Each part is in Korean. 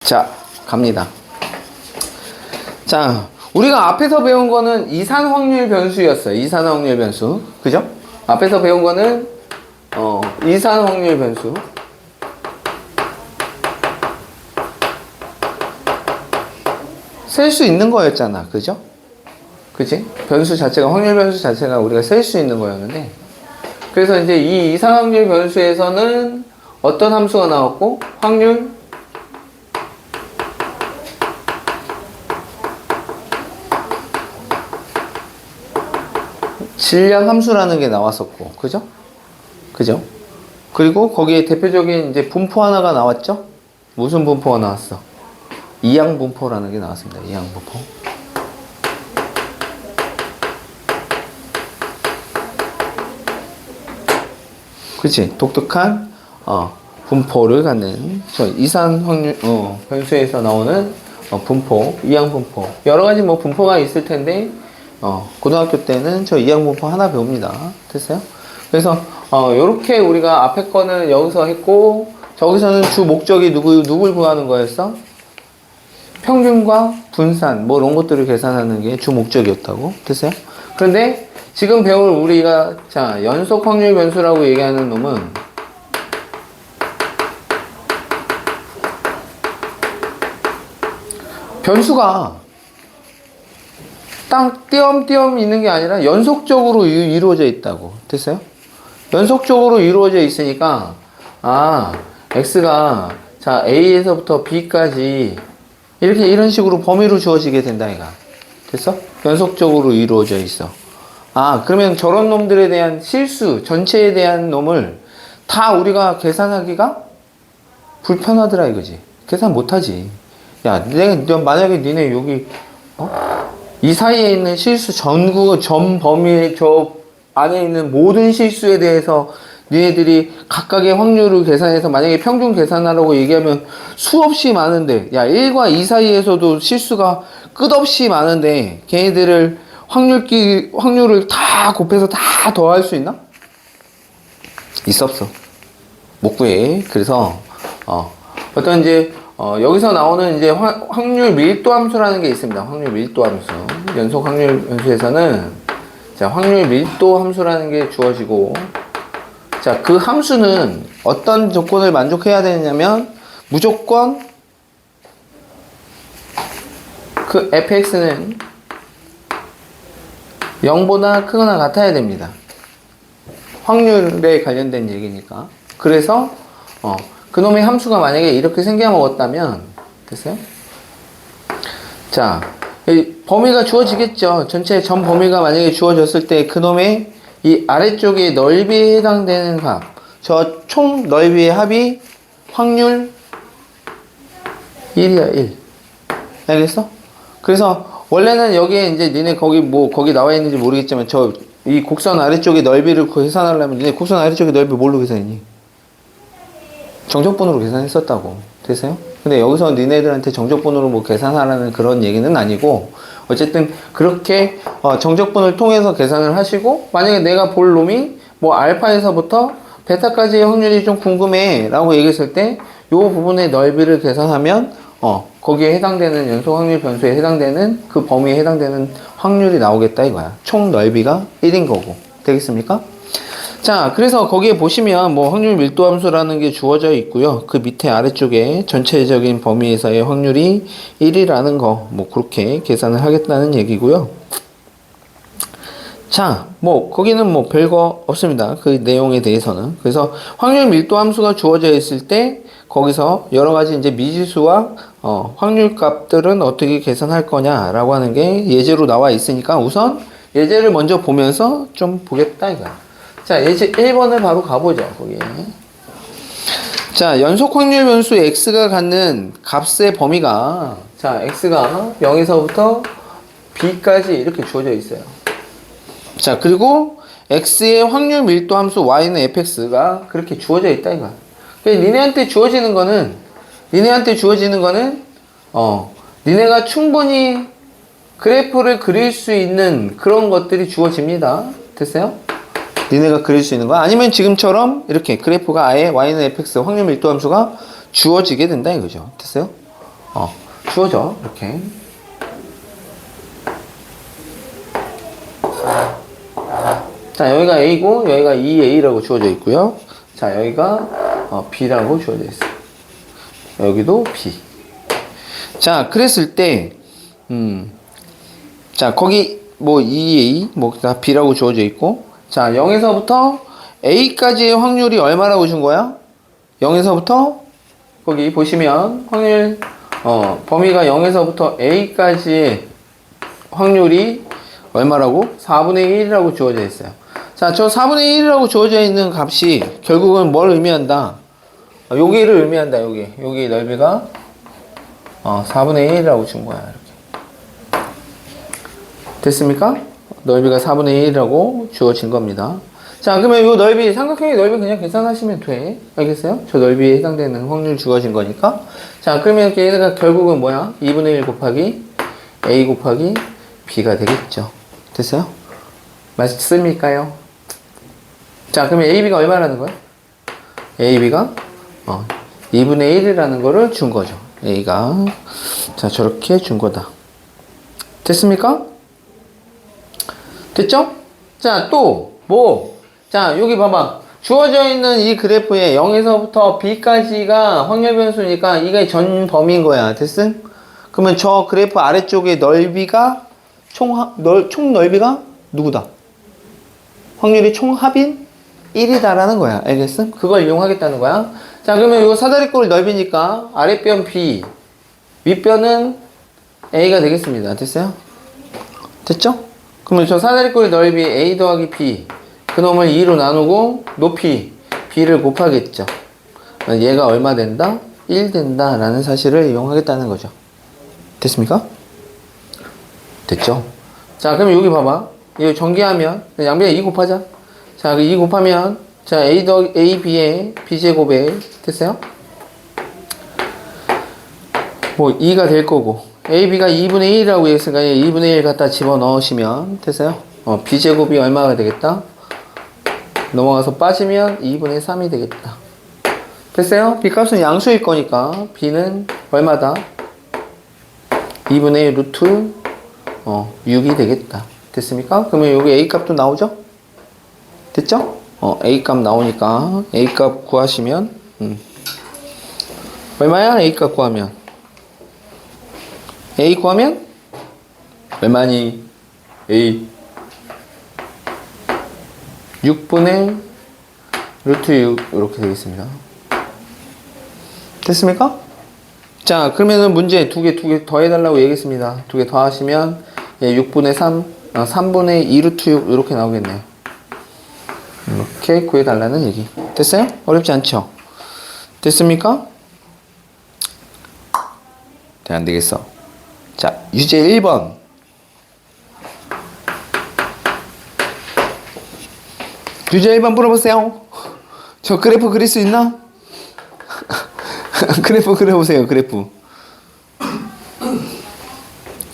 자, 갑니다. 자, 우리가 앞에서 배운 거는 이산 확률 변수였어요. 이산 확률 변수. 그죠? 앞에서 배운 거는, 이산 확률 변수. 셀 수 있는 거였잖아. 그죠? 그치? 변수 자체가, 확률 변수 자체가 우리가 셀 수 있는 거였는데. 그래서 이제 이 이산 확률 변수에서는 어떤 함수가 나왔고, 확률, 질량 함수라는 게 나왔었고, 그죠? 그죠? 그리고 거기에 대표적인 이제 분포 하나가 나왔죠? 무슨 분포가 나왔어? 이항 분포라는 게 나왔습니다. 이항 분포. 그치? 독특한, 분포를 갖는, 이산 확률, 변수에서 나오는, 분포, 이항 분포. 여러 가지 뭐 분포가 있을 텐데, 고등학교 때는 저 이항 분포 하나 배웁니다. 됐어요? 그래서, 요렇게 우리가 앞에 거는 여기서 했고, 저기서는 주 목적이 누굴 구하는 거였어? 평균과 분산, 뭐 이런 것들을 계산하는 게 주 목적이었다고. 됐어요? 그런데 지금 배울 우리가, 자, 연속 확률 변수라고 얘기하는 놈은, 변수가 딱 띄엄띄엄 있는 게 아니라 연속적으로 이루어져 있다고. 됐어요? 연속적으로 이루어져 있으니까, x가, 자, a에서부터 b까지, 이런 식으로 범위로 주어지게 된다, 이가. 됐어? 연속적으로 이루어져 있어. 그러면 저런 놈들에 대한 실수, 전체에 대한 놈을 다 우리가 계산하기가 불편하더라, 이거지. 계산 못하지. 야, 만약에 니네 여기, 이 사이에 있는 실수 전 범위에 저 안에 있는 모든 실수에 대해서 니네들이 각각의 확률을 계산해서 만약에 평균 계산하라고 얘기하면 수없이 많은데, 야, 1과 2 사이에서도 실수가 끝없이 많은데, 걔네들을 확률을 다 곱해서 다 더할 수 있나? 있어, 없어. 못 구해. 그래서, 어떤 이제, 여기서 나오는 이제 확률 밀도 함수라는 게 있습니다. 확률 밀도 함수. 연속 확률 함수에서는, 자, 확률 밀도 함수라는 게 주어지고, 자, 그 함수는 어떤 조건을 만족해야 되냐면, 무조건 그 fx는 0보다 크거나 같아야 됩니다. 확률에 관련된 얘기니까. 그래서, 그놈의 함수가 만약에 이렇게 생겨먹었다면, 됐어요? 자, 범위가 주어지겠죠. 전체 전 범위가 만약에 주어졌을 때 그놈의 이 아래쪽의 넓이에 해당되는 값, 저 총 넓이의 합이 확률 1이야, 1. 알겠어? 그래서 원래는 여기에 이제 니네 거기 나와 있는지 모르겠지만 이 곡선 아래쪽의 넓이를 계산하려면 니네 곡선 아래쪽의 넓이 뭘로 계산했니? 정적분으로 계산했었다고. 됐어요? 근데 여기서 니네들한테 정적분으로 뭐 계산하라는 그런 얘기는 아니고, 어쨌든 그렇게 정적분을 통해서 계산을 하시고, 만약에 내가 볼 놈이 뭐 알파에서부터 베타까지의 확률이 좀 궁금해 라고 얘기했을 때, 요 부분의 넓이를 계산하면 거기에 해당되는 연속 확률 변수에 해당되는 그 범위에 해당되는 확률이 나오겠다 이거야. 총 넓이가 1인 거고. 되겠습니까? 자, 그래서 거기에 보시면 뭐 확률 밀도 함수라는 게 주어져 있고요. 그 밑에 아래쪽에 전체적인 범위에서의 확률이 1이라는 거, 뭐 그렇게 계산을 하겠다는 얘기고요. 자, 뭐 거기는 뭐 별거 없습니다. 그 내용에 대해서는. 그래서 확률 밀도 함수가 주어져 있을 때 거기서 여러 가지 이제 미지수와 확률 값들은 어떻게 계산할 거냐라고 하는 게 예제로 나와 있으니까 우선 예제를 먼저 보면서 좀 보겠다 이거야. 자, 예제 1번을 바로 가보죠, 거기에. 자, 연속 확률 변수 x가 갖는 값의 범위가, 자, x가 0에서부터 b까지 이렇게 주어져 있어요. 자, 그리고 x의 확률 밀도 함수 y는 fx가 그렇게 주어져 있다, 이거야. 니네한테 주어지는 거는, 니네가 충분히 그래프를 그릴 수 있는 그런 것들이 주어집니다. 됐어요? 니네가 그릴 수 있는 거. 아니면 지금처럼 이렇게 그래프가 아예 y는 fx 확률 밀도 함수가 주어지게 된다 이거죠. 됐어요? 주어져. 이렇게. 자, 여기가 A고, 여기가 2A라고 주어져 있고요. 자, 여기가 B라고 주어져 있어요. 여기도 B. 자, 그랬을 때, 자, 거기, 뭐, 2A, 뭐, 다 B라고 주어져 있고, 자, 0에서부터 A까지의 확률이 얼마라고 준 거야? 0에서부터, 거기 보시면, 확률, 범위가 0에서부터 A까지의 확률이 얼마라고? 4분의 1이라고 주어져 있어요. 자, 저 4분의 1이라고 주어져 있는 값이 결국은 뭘 의미한다? 여기를 의미한다, 여기. 여기 넓이가, 4분의 1이라고 준 거야, 이렇게. 됐습니까? 넓이가 4분의 1이라고 주어진 겁니다. 자, 그러면 이 넓이, 삼각형의 넓이 그냥 계산하시면 돼. 알겠어요? 저 넓이에 해당되는 확률 주어진 거니까. 자, 그러면 얘가 결국은 뭐야? 2분의 1 곱하기 A 곱하기 B가 되겠죠. 됐어요? 맞습니까요? 자, 그러면 AB가 얼마라는 거야? AB가 2분의 1이라는 거를 준 거죠. A가. 자, 저렇게 준 거다. 됐습니까? 됐죠? 자, 또, 뭐. 자, 여기 봐봐. 주어져 있는 이 그래프에 0에서부터 B까지가 확률 변수니까 이게 전 범위인 거야. 됐음? 그러면 저 그래프 아래쪽에 넓이가 총 넓이가 누구다? 확률이 총합인 1이다라는 거야. 알겠음? 그걸 이용하겠다는 거야. 자, 그러면 이거 사다리꼴 넓이니까 아랫변 B, 윗변은 A가 되겠습니다. 됐어요? 됐죠? 그러면 저 사다리꼴 넓이 A 더하기 B, 그놈을 2로 나누고 높이 B를 곱하겠죠. 얘가 얼마 된다? 1 된다라는 사실을 이용하겠다는 거죠. 됐습니까? 됐죠? 자, 그럼 여기 봐봐. 이거 전개하면, 양변에 2 곱하자. 자, 2 곱하면, 자, A, B의 B제곱에, 됐어요? 뭐, 2가 될 거고, A, B가 2분의 1이라고 했으니까 2분의 1 갖다 집어 넣으시면, 됐어요? B제곱이 얼마가 되겠다? 넘어가서 빠지면 2분의 3이 되겠다. 됐어요? B 값은 양수일 거니까, B는 얼마다? 2분의 1 루트 6이 되겠다. 됐습니까? 그러면 여기 A 값도 나오죠? 됐죠? A 값 나오니까 A 값 구하시면 얼마야? A 값 구하면 A 구하면 얼마니? A 6분의 루트 6 이렇게 되겠습니다. 됐습니까? 자, 그러면은 문제 두 개 더 해달라고 얘기했습니다. 두 개 더 하시면 6분의 3, 3분의 2 루트 6 이렇게 나오겠네요. 이렇게 구해달라는 얘기. 됐어요? 어렵지 않죠? 됐습니까? 네, 안 되겠어. 자, 유제 1번. 유제 1번 풀어보세요. 저 그래프 그릴 수 있나? 그래프 그려보세요, 그래프.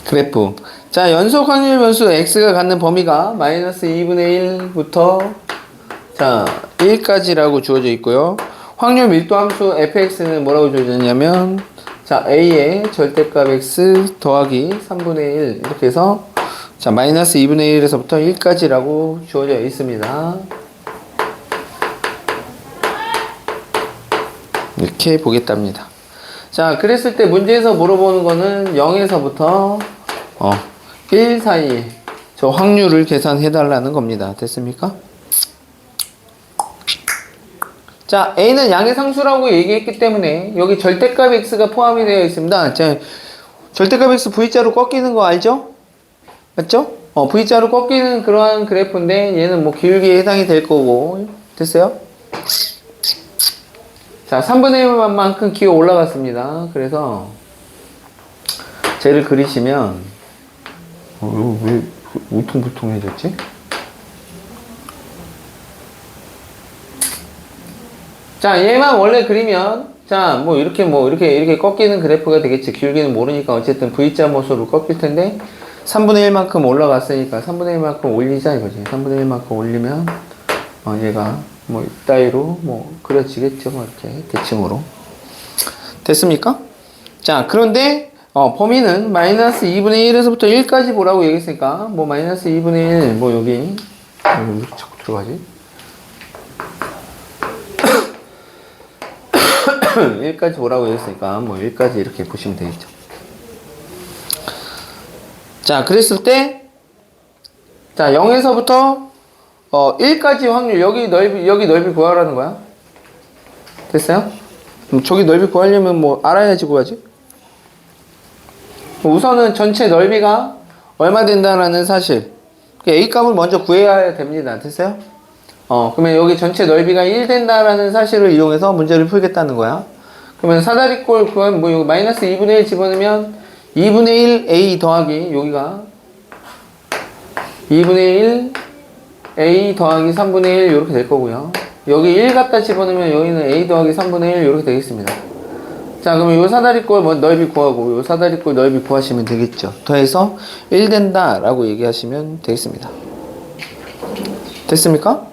그래프. 자, 연속 확률 변수 x가 갖는 범위가 마이너스 2분의 1부터 자 1까지라고 주어져 있고요. 확률 밀도 함수 fx는 뭐라고 주어져 있냐면 자 a의 절대값 x 더하기 3분의 1 이렇게 해서 자 마이너스 2분의 1에서부터 1까지라고 주어져 있습니다. 이렇게 보겠답니다. 자, 그랬을 때 문제에서 물어보는 거는 0에서부터 1 사이에 저 확률을 계산해 달라는 겁니다. 됐습니까? 자, A는 양의 상수라고 얘기했기 때문에 여기 절대값 X가 포함이 되어 있습니다. 자, 절대값 X V자로 꺾이는 거 알죠? 맞죠? V자로 꺾이는 그러한 그래프인데 얘는 뭐 기울기에 해당이 될 거고 됐어요? 자, 3분의 1만큼 기어 올라갔습니다. 그래서 쟤를 그리시면 이거 왜 울퉁불퉁해졌지? 자, 얘만 원래 그리면 자, 이렇게 꺾이는 그래프가 되겠지. 기울기는 모르니까 어쨌든 V자 모습으로 꺾일 텐데 3분의 1만큼 올라갔으니까 3분의 1만큼 올리자 이거지. 3분의 1만큼 올리면 얘가 뭐 이따위로 뭐 그려지겠죠. 뭐 이렇게 대칭으로. 됐습니까? 자, 그런데 범위는 마이너스 2분의 1에서부터 1까지 보라고 얘기했으니까 뭐 마이너스 2분의 1 뭐 여기 왜 자꾸 들어가지? 1까지 보라고 얘기했으니까 뭐 1까지 이렇게 보시면 되겠죠. 자, 그랬을 때 자, 0에서부터 1까지 확률 여기 넓이 구하라는 거야. 됐어요? 그럼 저기 넓이 구하려면 뭐 알아야지 구하지. 우선은 전체 넓이가 얼마 된다라는 사실, A 값을 먼저 구해야 됩니다. 됐어요? 그러면 여기 전체 넓이가 1 된다라는 사실을 이용해서 문제를 풀겠다는 거야. 그러면 사다리꼴 구하면 뭐 여기 마이너스 2분의 1 집어넣으면 2분의 1 A 더하기 여기가 2분의 1 A 더하기 3분의 1 이렇게 될 거고요. 여기 1 갖다 집어넣으면 여기는 A 더하기 3분의 1 이렇게 되겠습니다. 자, 그러면 요 사다리꼴 뭐 넓이 구하고 요 사다리꼴 넓이 구하시면 되겠죠. 더해서 1 된다 라고 얘기하시면 되겠습니다. 됐습니까?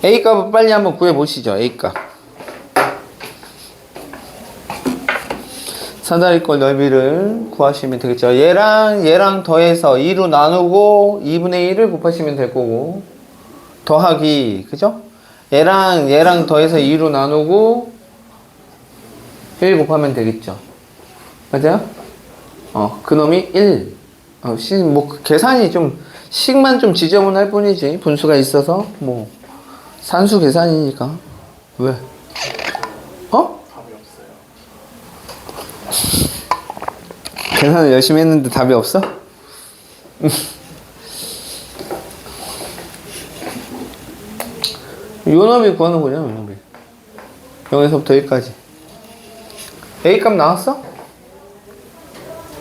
A 값을 빨리 한번 구해 보시죠. A 값. 사다리꼴 넓이를 구하시면 되겠죠. 얘랑 더해서 2로 나누고 2분의 1을 곱하시면 될 거고, 더하기, 그죠? 얘랑 더해서 2로 나누고 1 곱하면 되겠죠. 맞아요? 그놈이 1. 뭐 계산이 좀 식만 좀 지저분할 뿐이지 분수가 있어서 뭐 산수 계산이니까. 왜? 계산을 열심히 했는데 답이 없어? 요 넓이 구하는 거냐, 요 넓이. 0에서부터 1까지. A 값 나왔어?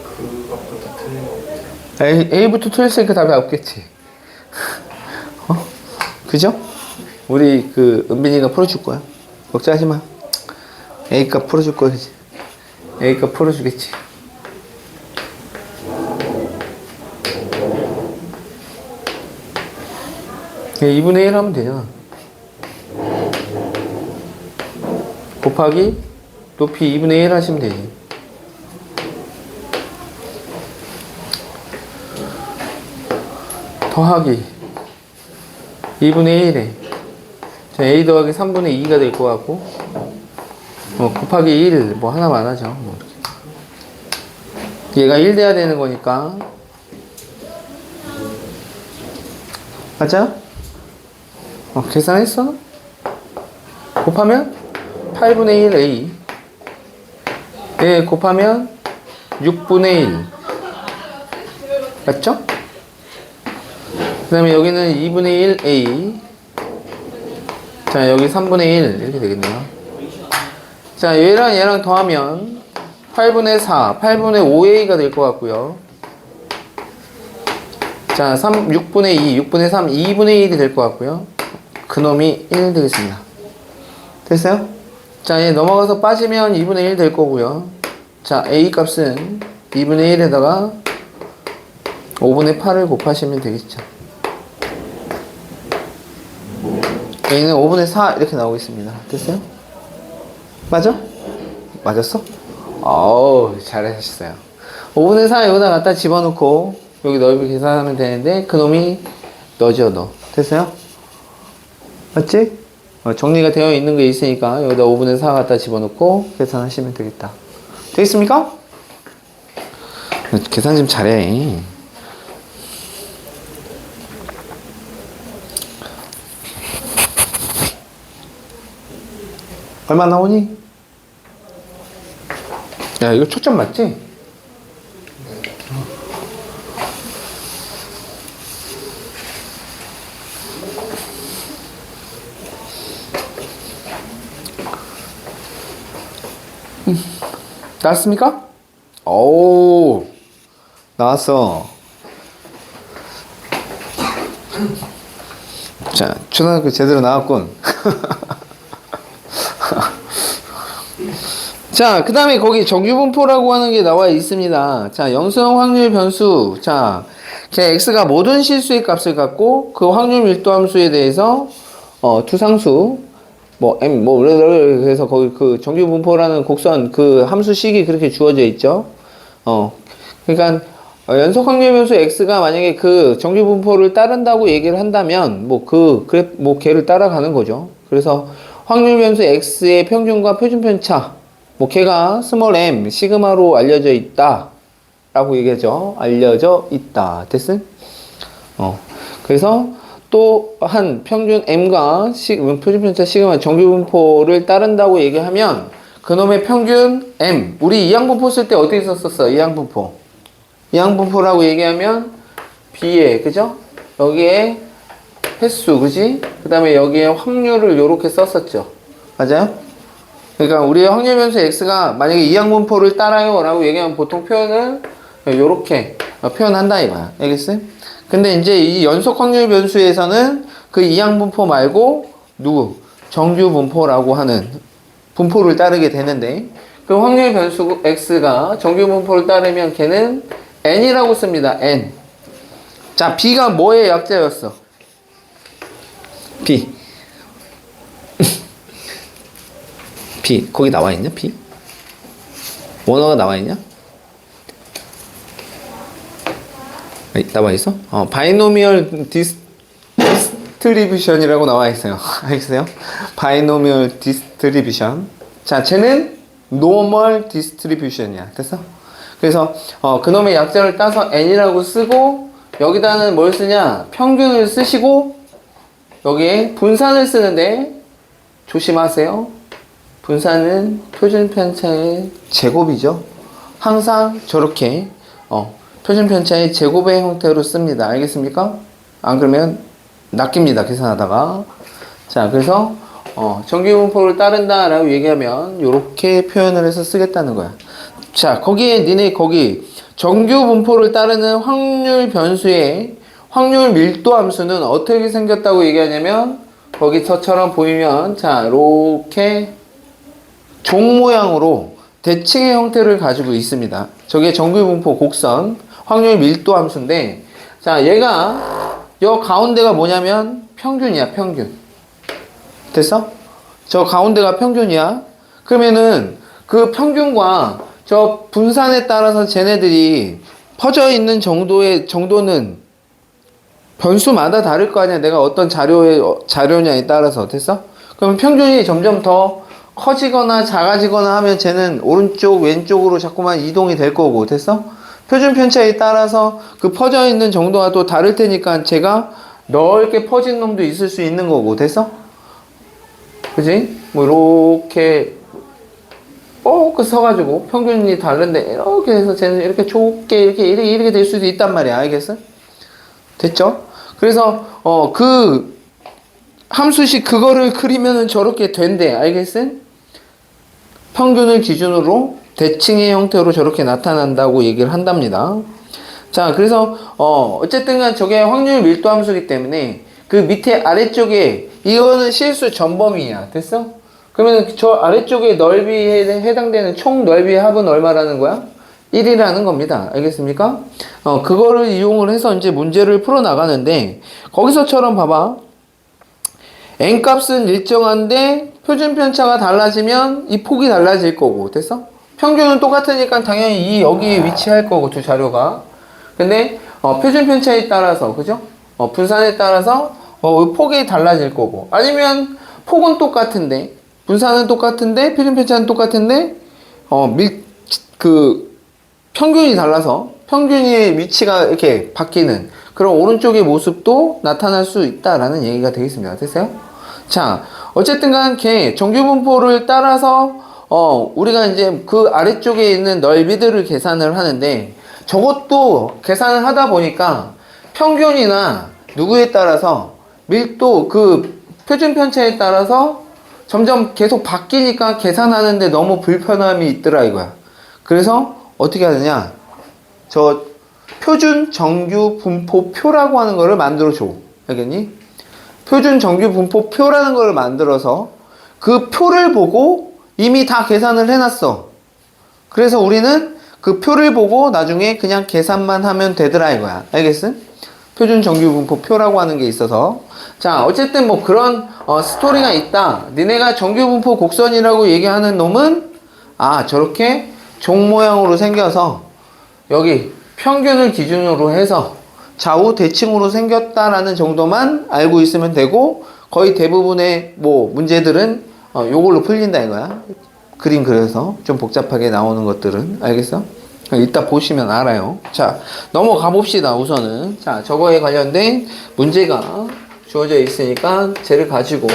그것보다 틀린 거 같아요. A부터 틀렸으니까 답이 없겠지. 그죠? 우리 은빈이가 풀어줄 거야. 걱정하지 마. A 값 풀어줄 거야, 그지? A 값 풀어주겠지. 그냥 2분의 1 하면 되잖아. 곱하기 높이 2분의 1 하시면 되지. 더하기 2분의 1에 A 더하기 3분의 2가 될 것 같고, 곱하기 1 뭐 하나만 하죠. 뭐 이렇게. 얘가 1 돼야 되는 거니까. 맞아? 계산했어? 곱하면 8분의 1 A. 얘 곱하면 6분의 1. 맞죠? 그 다음에 여기는 2분의 1 A. 자, 여기 3분의 1 이렇게 되겠네요. 자, 얘랑 더하면 8분의 4, 8분의 5A가 될 것 같고요. 자, 6분의 2, 6분의 3, 2분의 1이 될 것 같고요. 그놈이 1 되겠습니다. 됐어요? 자, 얘 넘어가서 빠지면 2분의 1 될 거고요. 자, A 값은 2분의 1에다가 5분의 8을 곱하시면 되겠죠. A는 5분의 4 이렇게 나오겠습니다. 됐어요? 맞아? 맞았어? 어우, 잘하셨어요. 5분의 4 여기다 갖다 집어넣고 여기 넓이 계산하면 되는데 그놈이 너죠, 너. 됐어요? 맞지? 정리가 되어 있는 게 있으니까 여기다 5분의 4 갖다 집어넣고 계산하시면 되겠다. 되겠습니까? 계산 좀 잘해. 얼마 나오니? 야, 이거 초점 맞지? 나왔습니까? 오, 나왔어. 자, 초등학교 제대로 나왔군. 자, 그 다음에 거기 정규분포라고 하는 게 나와 있습니다. 자, 영수형 확률 변수. 자, x가 모든 실수의 값을 갖고 그 확률 밀도 함수에 대해서 두 상수 뭐 m 뭐 그래서 거기 그 정규 분포라는 곡선 그 함수식이 그렇게 주어져 있죠. 그러니까 연속 확률 변수 x가 만약에 그 정규 분포를 따른다고 얘기를 한다면 뭐 걔를 따라가는 거죠. 그래서 확률 변수 x의 평균과 표준 편차 뭐 걔가 스몰 m 시그마로 알려져 있다 라고 얘기하죠. 알려져 있다. 됐음? 그래서 또 한 평균 m과 표준 편차 시그마 정규 분포를 따른다고 얘기하면 그놈의 평균 m 우리 이항 분포 쓸 때 어떻게 썼었어? 이항 분포 이항분포라고 얘기하면 B에 그죠? 여기에 횟수 그지? 그 다음에 여기에 확률을 요렇게 썼었죠. 맞아요? 그러니까 우리의 확률 변수 X가 만약에 이항분포를 따라요 라고 얘기하면 보통 표현을 요렇게 표현한다 이거야. 알겠어요? 근데 이제 이 연속 확률 변수에서는 그 이항분포 말고 정규분포라고 하는 분포를 따르게 되는데 그 확률 변수 X가 정규분포를 따르면 걔는 n이라고 씁니다. n. 자, b가 뭐의 약자였어? b. b. 거기 나와 있냐? b? 원어가 나와 있냐? 나와 있어? 바이노미얼 디스트리뷰션이라고 나와 있어요. 알겠어요? 바이노미얼 디스트리뷰션. 자, 쟤는 노멀 디스트리뷰션이야. 됐어? 그래서 그놈의 약자를 따서 n이라고 쓰고 여기다는 뭘 쓰냐? 평균을 쓰시고 여기에 분산을 쓰는데 조심하세요. 분산은 표준 편차의 제곱이죠. 항상 저렇게 표준 편차의 제곱의 형태로 씁니다. 알겠습니까? 안 그러면 낚입니다. 계산하다가. 자, 그래서 정규분포를 따른다 라고 얘기하면 이렇게 표현을 해서 쓰겠다는 거야. 자, 거기에 니네 거기 정규 분포를 따르는 확률 변수의 확률 밀도 함수는 어떻게 생겼다고 얘기하냐면 거기 저처럼 보이면 자, 이렇게 종 모양으로 대칭의 형태를 가지고 있습니다. 저게 정규 분포 곡선 확률 밀도 함수인데 자, 얘가 요 가운데가 뭐냐면 평균이야, 평균. 됐어? 저 가운데가 평균이야. 그러면은 그 평균과 저 분산에 따라서 쟤네들이 퍼져 있는 정도는 변수마다 다를 거 아니야. 내가 어떤 자료냐에 따라서. 됐어? 그럼 평균이 점점 더 커지거나 작아지거나 하면 쟤는 오른쪽, 왼쪽으로 자꾸만 이동이 될 거고. 됐어? 표준 편차에 따라서 그 퍼져 있는 정도가 또 다를 테니까 제가 넓게 퍼진 놈도 있을 수 있는 거고. 됐어? 그지? 뭐, 이렇게 꼭 서가지고 평균이 다른데 이렇게 해서 쟤는 이렇게 좁게 이렇게 될 수도 있단 말이야. 알겠어? 됐죠? 그래서 그 함수식 그거를 그리면은 저렇게 된대. 알겠어? 평균을 기준으로 대칭의 형태로 저렇게 나타난다고 얘기를 한답니다. 자, 그래서 어쨌든 간 저게 확률 밀도 함수이기 때문에 그 밑에 아래쪽에 이거는 실수 전범위야. 됐어? 그러면 저 아래쪽에 넓이에 해당되는 총 넓이의 합은 얼마라는 거야? 1이라는 겁니다. 알겠습니까? 그거를 이용을 해서 이제 문제를 풀어 나가는데 거기서처럼 봐봐. n 값은 일정한데 표준 편차가 달라지면 이 폭이 달라질 거고. 됐어? 평균은 똑같으니까 당연히 이 여기에 위치할 거고 두 자료가. 근데 표준 편차에 따라서 그죠? 분산에 따라서 폭이 달라질 거고. 아니면 폭은 똑같은데 분산은 똑같은데 표준 편차는 똑같은데 평균이 달라서 평균의 위치가 이렇게 바뀌는 그런 오른쪽의 모습도 나타날 수 있다라는 얘기가 되겠습니다. 됐어요? 자, 어쨌든 간 걔 정규분포를 따라서 우리가 이제 그 아래쪽에 있는 넓이들을 계산을 하는데 저것도 계산을 하다 보니까 평균이나 누구에 따라서 밀도 그 표준 편차에 따라서 점점 계속 바뀌니까 계산하는데 너무 불편함이 있더라 이거야. 그래서 어떻게 하느냐? 저 표준 정규 분포표라고 하는 거를 만들어 줘. 알겠니? 표준 정규 분포표라는 거를 만들어서 그 표를 보고 이미 다 계산을 해놨어. 그래서 우리는 그 표를 보고 나중에 그냥 계산만 하면 되더라 이거야. 알겠어? 표준 정규분포표라고 하는 게 있어서. 자, 어쨌든 뭐 그런 스토리가 있다. 니네가 정규분포 곡선이라고 얘기하는 놈은 저렇게 종 모양으로 생겨서 여기 평균을 기준으로 해서 좌우 대칭으로 생겼다라는 정도만 알고 있으면 되고, 거의 대부분의 뭐 문제들은 요걸로 풀린다 이거야. 그림 그려서 좀 복잡하게 나오는 것들은. 알겠어? 이따 보시면 알아요. 자, 넘어가 봅시다. 우선은 자, 저거에 관련된 문제가 주어져 있으니까 쟤를 가지고,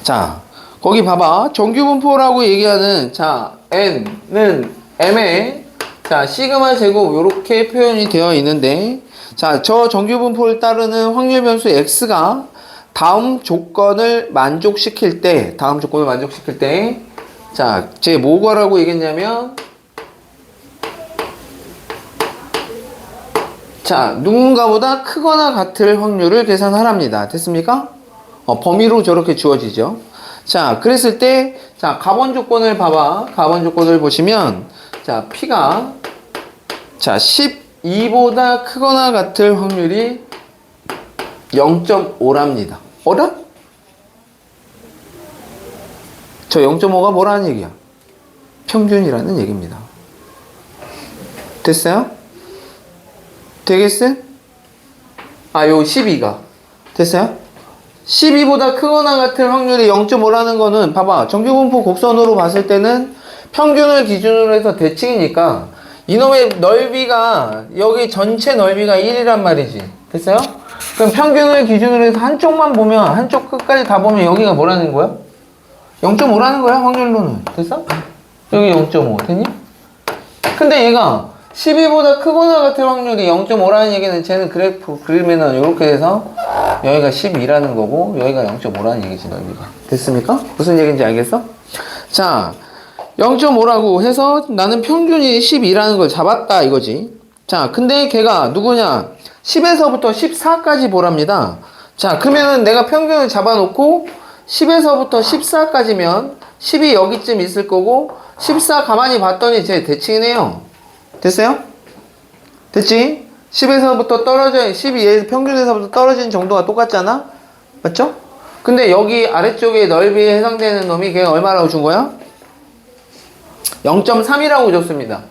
자, 거기 봐봐. 정규분포라고 얘기하는, 자, n는 m의, 자, 시그마 제곱 요렇게 표현이 되어 있는데, 자, 저 정규분포를 따르는 확률 변수 x가 다음 조건을 만족시킬 때, 자, 제 뭐가라고 얘기했냐면, 자, 누군가보다 크거나 같을 확률을 계산하랍니다. 됐습니까? 범위로 저렇게 주어지죠. 자, 그랬을 때, 자, 가번 조건을 봐봐. 가번 조건을 보시면, 자, P가, 자, 12보다 크거나 같을 확률이 0.5랍니다. 어라? 저 0.5가 뭐라는 얘기야? 평균이라는 얘기입니다. 됐어요? 되겠어? 요 12가. 됐어요? 12보다 크거나 같은 확률이 0.5라는 거는, 봐봐. 정규분포 곡선으로 봤을 때는 평균을 기준으로 해서 대칭이니까 이놈의 넓이가, 여기 전체 넓이가 1이란 말이지. 됐어요? 그럼 평균을 기준으로 해서 한쪽만 보면, 한쪽 끝까지 다 보면 여기가 뭐라는 거야? 0.5라는 거야, 확률로는. 됐어? 여기 0.5. 됐니? 근데 얘가 12보다 크거나 같은 확률이 0.5라는 얘기는, 쟤는 그래프 그리면은 이렇게 돼서 여기가 12라는 거고 여기가 0.5라는 얘기지, 넓이가. 됐습니까? 무슨 얘기인지 알겠어? 자, 0.5라고 해서 나는 평균이 12라는 걸 잡았다 이거지. 자, 근데 걔가 누구냐? 10에서부터 14까지 보랍니다. 자, 그러면은 내가 평균을 잡아놓고 10에서부터 14까지면 10이 여기쯤 있을 거고, 14 가만히 봤더니 쟤 대칭이네요. 됐어요? 됐지? 10에서부터 떨어져, 12 평균에서부터 떨어진 정도가 똑같잖아? 맞죠? 근데 여기 아래쪽에 넓이에 해당되는 놈이 걔가 얼마라고 준 거야? 0.3이라고 줬습니다.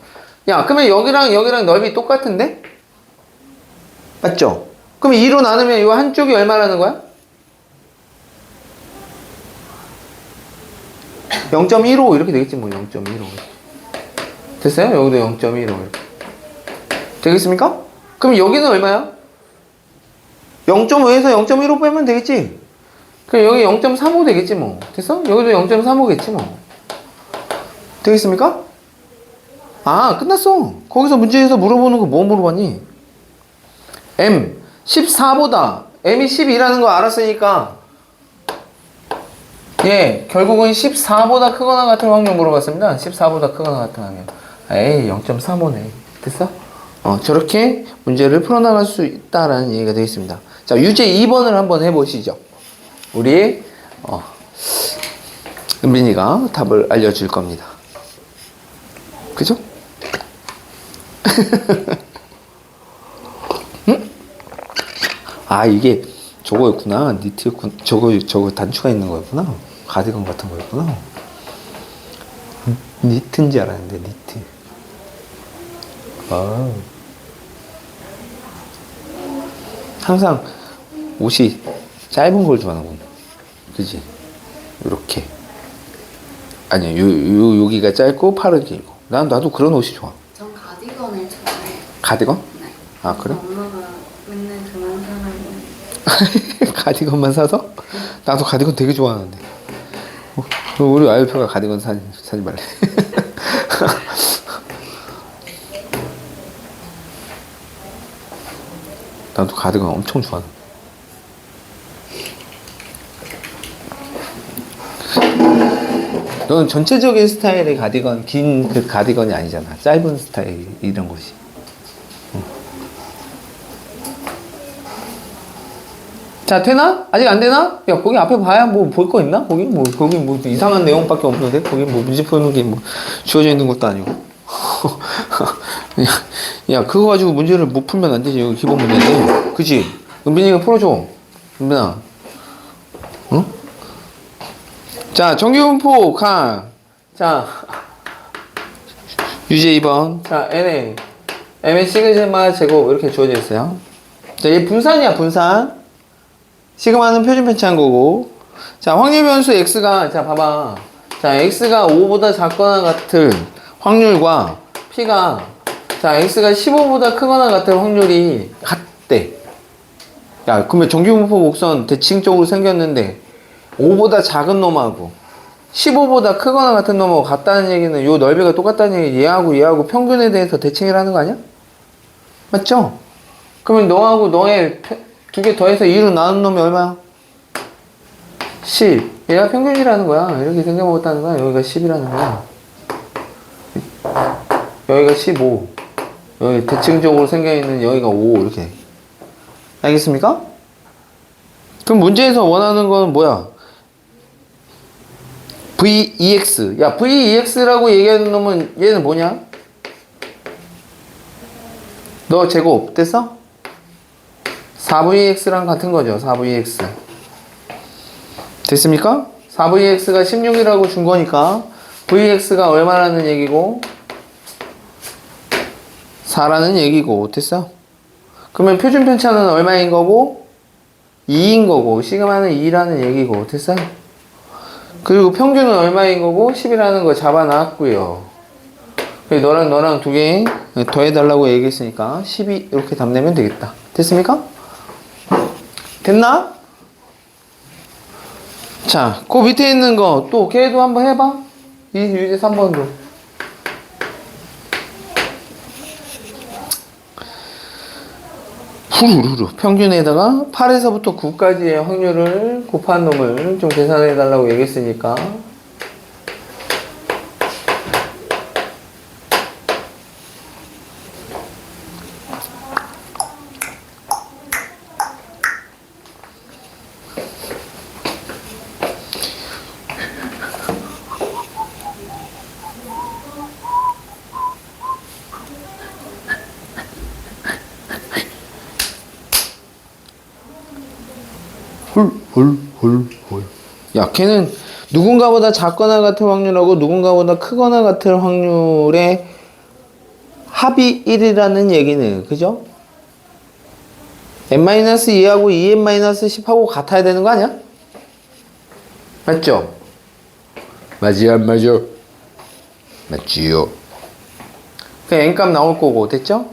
야, 그러면 여기랑 넓이 똑같은데? 맞죠? 그럼 2로 나누면 이 한쪽이 얼마라는 거야? 0.15 이렇게 되겠지 뭐. 0.15 됐어요? 여기도 0.15 되겠습니까? 그럼 여기는 얼마야? 0.5에서 0.15 빼면 되겠지? 그럼 여기 0.35 되겠지 뭐. 됐어? 여기도 0.35겠지 뭐. 되겠습니까? 끝났어. 거기서 문제에서 물어보는 거 뭐 물어봤니? M 14보다 M이 12라는 거 알았으니까, 예, 결국은 14보다 크거나 같은 확률 물어봤습니다. 14보다 크거나 같은 확률. 에이, 0.35네. 됐어? 저렇게 문제를 풀어나갈 수 있다라는 얘기가 되어 있습니다. 자, 유제 2번을 한번 해보시죠. 우리, 은빈이가 답을 알려줄 겁니다. 그죠? 응? 이게 저거였구나. 니트였구나. 저거 단추가 있는 거였구나. 가디건 같은 거였구나. 니트인지 알았는데, 니트. 항상 옷이 짧은 걸 좋아하는군. 그지? 이렇게. 아니, 여기가 짧고 팔은 길고. 나도 그런 옷이 좋아. 전 가디건을 좋아해요. 가디건? 네. 그래? 엄마가 맨날 그만 사라고. 가디건만 사서? 나도 가디건 되게 좋아하는데. 우리 와이프가 가디건 사지 말래. 나도 가디건 엄청 좋아하는데. 너는 전체적인 스타일의 가디건, 긴 그 가디건이 아니잖아. 짧은 스타일, 이런 것이. 자, 되나? 아직 안 되나? 야, 거기 앞에 봐야 뭐 볼 거 있나? 거기 뭐 이상한 내용밖에 없는데? 거기 뭐 문제 푸는 게 뭐 주어져 있는 것도 아니고. 야, 그거 가지고 문제를 못 풀면 안 되지. 이거 기본 문제인데. 그치? 은빈이가 풀어줘. 은빈아. 응? 자, 정규분포, 강. 자, 유제 2번. 자, m의 시그마 제곱 이렇게 주어져 있어요. 자, 얘 분산이야, 분산. 시그마는 표준 편차한 거고. 자, 확률 변수 x가, 자, 봐봐. 자, x가 5보다 작거나 같을 확률과 p가, 자, x가 15보다 크거나 같을 확률이 같대. 야, 그러면 정규분포 곡선 대칭적으로 생겼는데 5보다 작은 놈하고 15보다 크거나 같은 놈하고 같다는 얘기는 요 넓이가 똑같다는 얘기. 얘하고 평균에 대해서 대칭을 하는 거 아니야? 맞죠? 그러면 너하고 너의 두 개 더해서 2로 나눈 놈이 얼마야? 10. 얘가 평균이라는 거야. 이렇게 생겨먹었다는 거야. 여기가 10이라는 거야. 여기가 15. 여기 대칭적으로 생겨있는 여기가 5. 이렇게. 알겠습니까? 그럼 문제에서 원하는 건 뭐야? VEX. 야, VEX라고 얘기하는 놈은 얘는 뭐냐? 너 제곱 됐어? 4VX랑 같은 거죠. 4VX. 됐습니까? 4VX가 16이라고 준 거니까 VX가 얼마라는 얘기고 4라는 얘기고. 됐어? 그러면 표준 편차는 얼마인 거고 2인 거고 시그마는 2라는 얘기고. 됐어요? 그리고 평균은 얼마인 거고 10이라는 거 잡아놨고요. 너랑 두 개 더해달라고 얘기했으니까 12 이렇게 답 내면 되겠다. 됐습니까? 됐나? 자, 그 밑에 있는 거 또 걔도 한번 해봐. 유제 3번도. 후루루루 평균에다가 8에서부터 9까지의 확률을 곱한 놈을 좀 계산해 달라고 얘기했으니까 홀. 야, 걔는 누군가보다 작거나 같은 확률하고 누군가보다 크거나 같은 확률의 합이 1이라는 얘기는, 그죠? n-2하고 2n-10하고 같아야 되는 거 아니야? 맞죠? 맞지, 안 맞죠? 맞지요. 그 n값 나올 거고, 됐죠?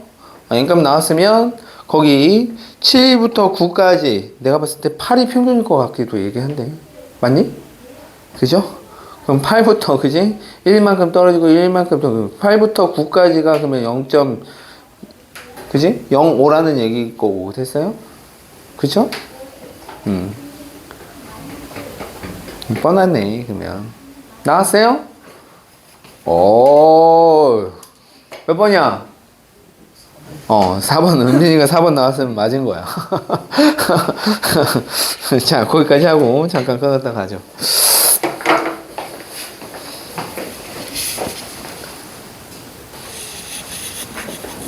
n값 나왔으면 거기 7부터 9까지 내가 봤을 때 8이 평균일 것 같기도 얘기한데 맞니? 그죠? 그럼 8부터 그지? 1만큼 떨어지고 1만큼 더 8부터 9까지가 그러면 0. 그지? 0.5라는 얘기일 거고. 됐어요? 그죠? 뻔하네. 그러면 나왔어요? 오, 몇 번이야? 4번, 은빈이가 4번 나왔으면 맞은 거야. 자, 거기까지 하고, 잠깐 끊었다 가죠.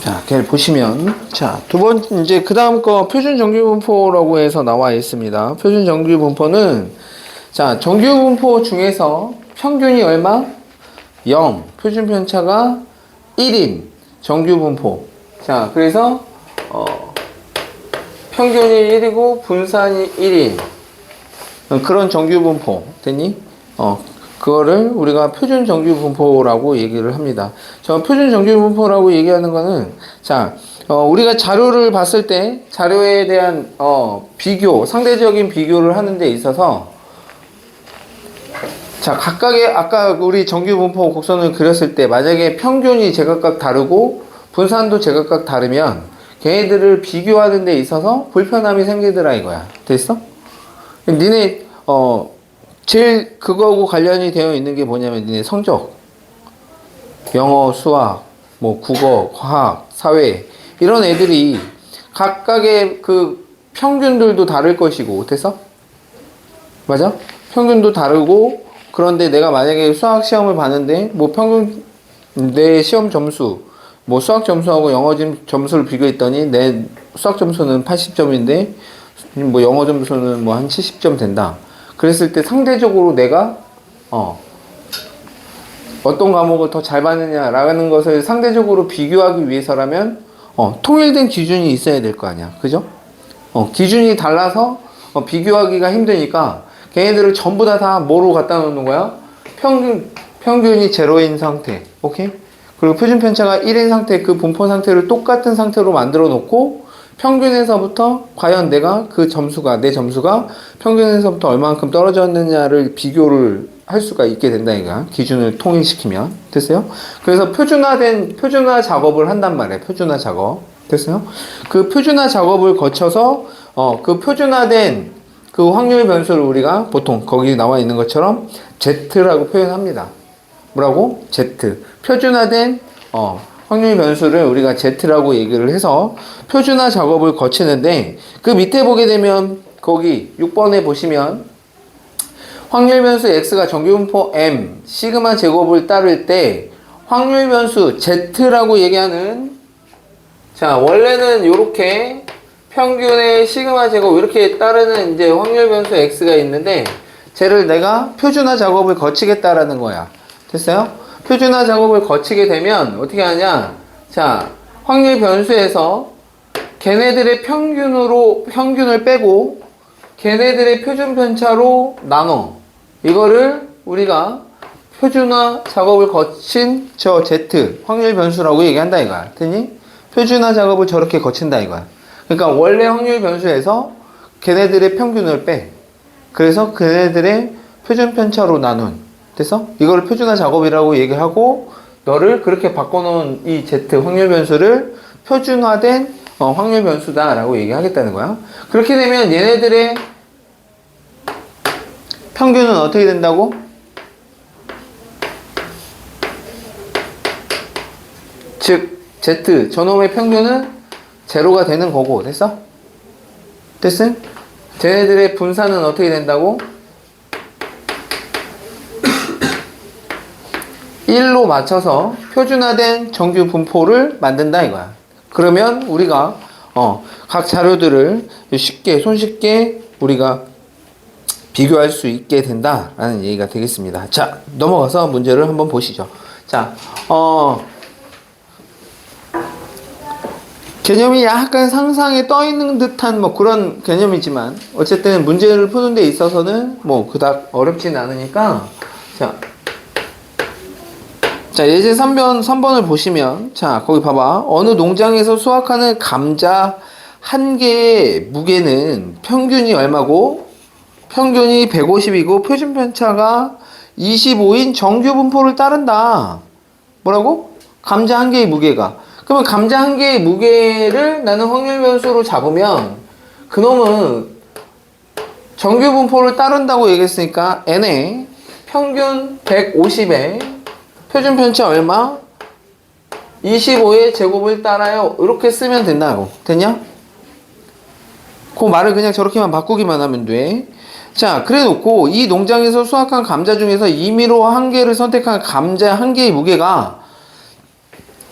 자, 걔를 보시면, 자, 두 번, 이제 그 다음 거 표준 정규분포라고 해서 나와 있습니다. 표준 정규분포는, 자, 정규분포 중에서 평균이 얼마? 0. 표준 편차가 1인 정규분포. 자, 그래서 평균이 1이고 분산이 1인 그런 정규분포 됐니? 그거를 우리가 표준 정규분포라고 얘기를 합니다. 저 표준 정규분포라고 얘기하는 거는 자, 우리가 자료를 봤을 때 자료에 대한 비교, 상대적인 비교를 하는 데 있어서 자, 각각의 아까 우리 정규분포 곡선을 그렸을 때 만약에 평균이 제각각 다르고 분산도 제각각 다르면 걔네들을 비교하는 데 있어서 불편함이 생기더라 이거야. 됐어? 니네 제일 그거하고 관련이 되어 있는 게 뭐냐면 니네 성적, 영어, 수학, 뭐 국어, 과학, 사회 이런 애들이 각각의 그 평균들도 다를 것이고. 됐어? 맞아? 평균도 다르고. 그런데 내가 만약에 수학 시험을 봤는데 뭐 평균 내 시험 점수, 뭐 수학 점수하고 영어 점수를 비교했더니 내 수학 점수는 80점인데 뭐 영어 점수는 뭐 한 70점 된다. 그랬을 때 상대적으로 내가 어떤 과목을 더 잘 받느냐라는 것을 상대적으로 비교하기 위해서라면 통일된 기준이 있어야 될 거 아니야. 그죠? 기준이 달라서 비교하기가 힘드니까 걔네들을 전부 다 뭐로 갖다 놓는 거야? 평균이 제로인 상태. 오케이? 그리고 표준 편차가 1인 상태, 그 분포 상태를 똑같은 상태로 만들어 놓고 평균에서부터 과연 내가 내 점수가 평균에서부터 얼만큼 떨어졌느냐를 비교를 할 수가 있게 된다, 이거. 기준을 통일시키면. 됐어요? 그래서 표준화 작업을 한단 말이에요. 표준화 작업. 됐어요? 그 표준화 작업을 거쳐서, 그 표준화된 그 확률 변수를 우리가 보통 거기 나와 있는 것처럼 Z라고 표현합니다. 뭐라고? Z. 표준화된, 확률 변수를 우리가 Z라고 얘기를 해서 표준화 작업을 거치는데 그 밑에 보게 되면 거기 6번에 보시면 확률 변수 X가 정규분포 M, 시그마 제곱을 따를 때 확률 변수 Z라고 얘기하는 자, 원래는 요렇게 평균의 시그마 제곱 이렇게 따르는 이제 확률 변수 X가 있는데 쟤를 내가 표준화 작업을 거치겠다라는 거야. 됐어요? 표준화 작업을 거치게 되면 어떻게 하냐? 자, 확률 변수에서 걔네들의 평균을 빼고 걔네들의 표준 편차로 나눠. 이거를 우리가 표준화 작업을 거친 저 Z 확률 변수라고 얘기한다 이거야. 됐니? 표준화 작업을 저렇게 거친다 이거야. 그러니까 원래 확률 변수에서 걔네들의 평균을 빼. 그래서 걔네들의 표준 편차로 나눈. 됐어? 이걸 표준화 작업이라고 얘기하고 너를 그렇게 바꿔놓은 이 Z 확률 변수를 표준화된 확률 변수다라고 얘기하겠다는 거야. 그렇게 되면 얘네들의 평균은 어떻게 된다고? 즉 Z 저놈의 평균은 제로가 되는 거고. 됐어? 됐음? 쟤네들의 분산은 어떻게 된다고? 1로 맞춰서 표준화된 정규 분포를 만든다 이거야. 그러면 우리가 각 자료들을 손쉽게 우리가 비교할 수 있게 된다라는 얘기가 되겠습니다. 자, 넘어가서 문제를 한번 보시죠. 자, 개념이 약간 상상에 떠 있는 듯한 뭐 그런 개념이지만 어쨌든 문제를 푸는 데 있어서는 뭐 그닥 어렵진 않으니까 자, 예제 3번을 보시면, 자, 거기 봐봐. 어느 농장에서 수확하는 감자 한 개의 무게는 평균이 얼마고? 평균이 150이고, 표준 편차가 25인 정규 분포를 따른다. 뭐라고? 감자 한 개의 무게가. 그러면 감자 한 개의 무게를 나는 확률 변수로 잡으면, 그놈은 정규 분포를 따른다고 얘기했으니까, n에 평균 150에 표준 편차 얼마? 25의 제곱을 따라요. 이렇게 쓰면 된다고. 됐냐? 그 말을 그냥 저렇게만 바꾸기만 하면 돼. 자, 그래 놓고 이 농장에서 수확한 감자 중에서 임의로 한 개를 선택한 감자 한 개의 무게가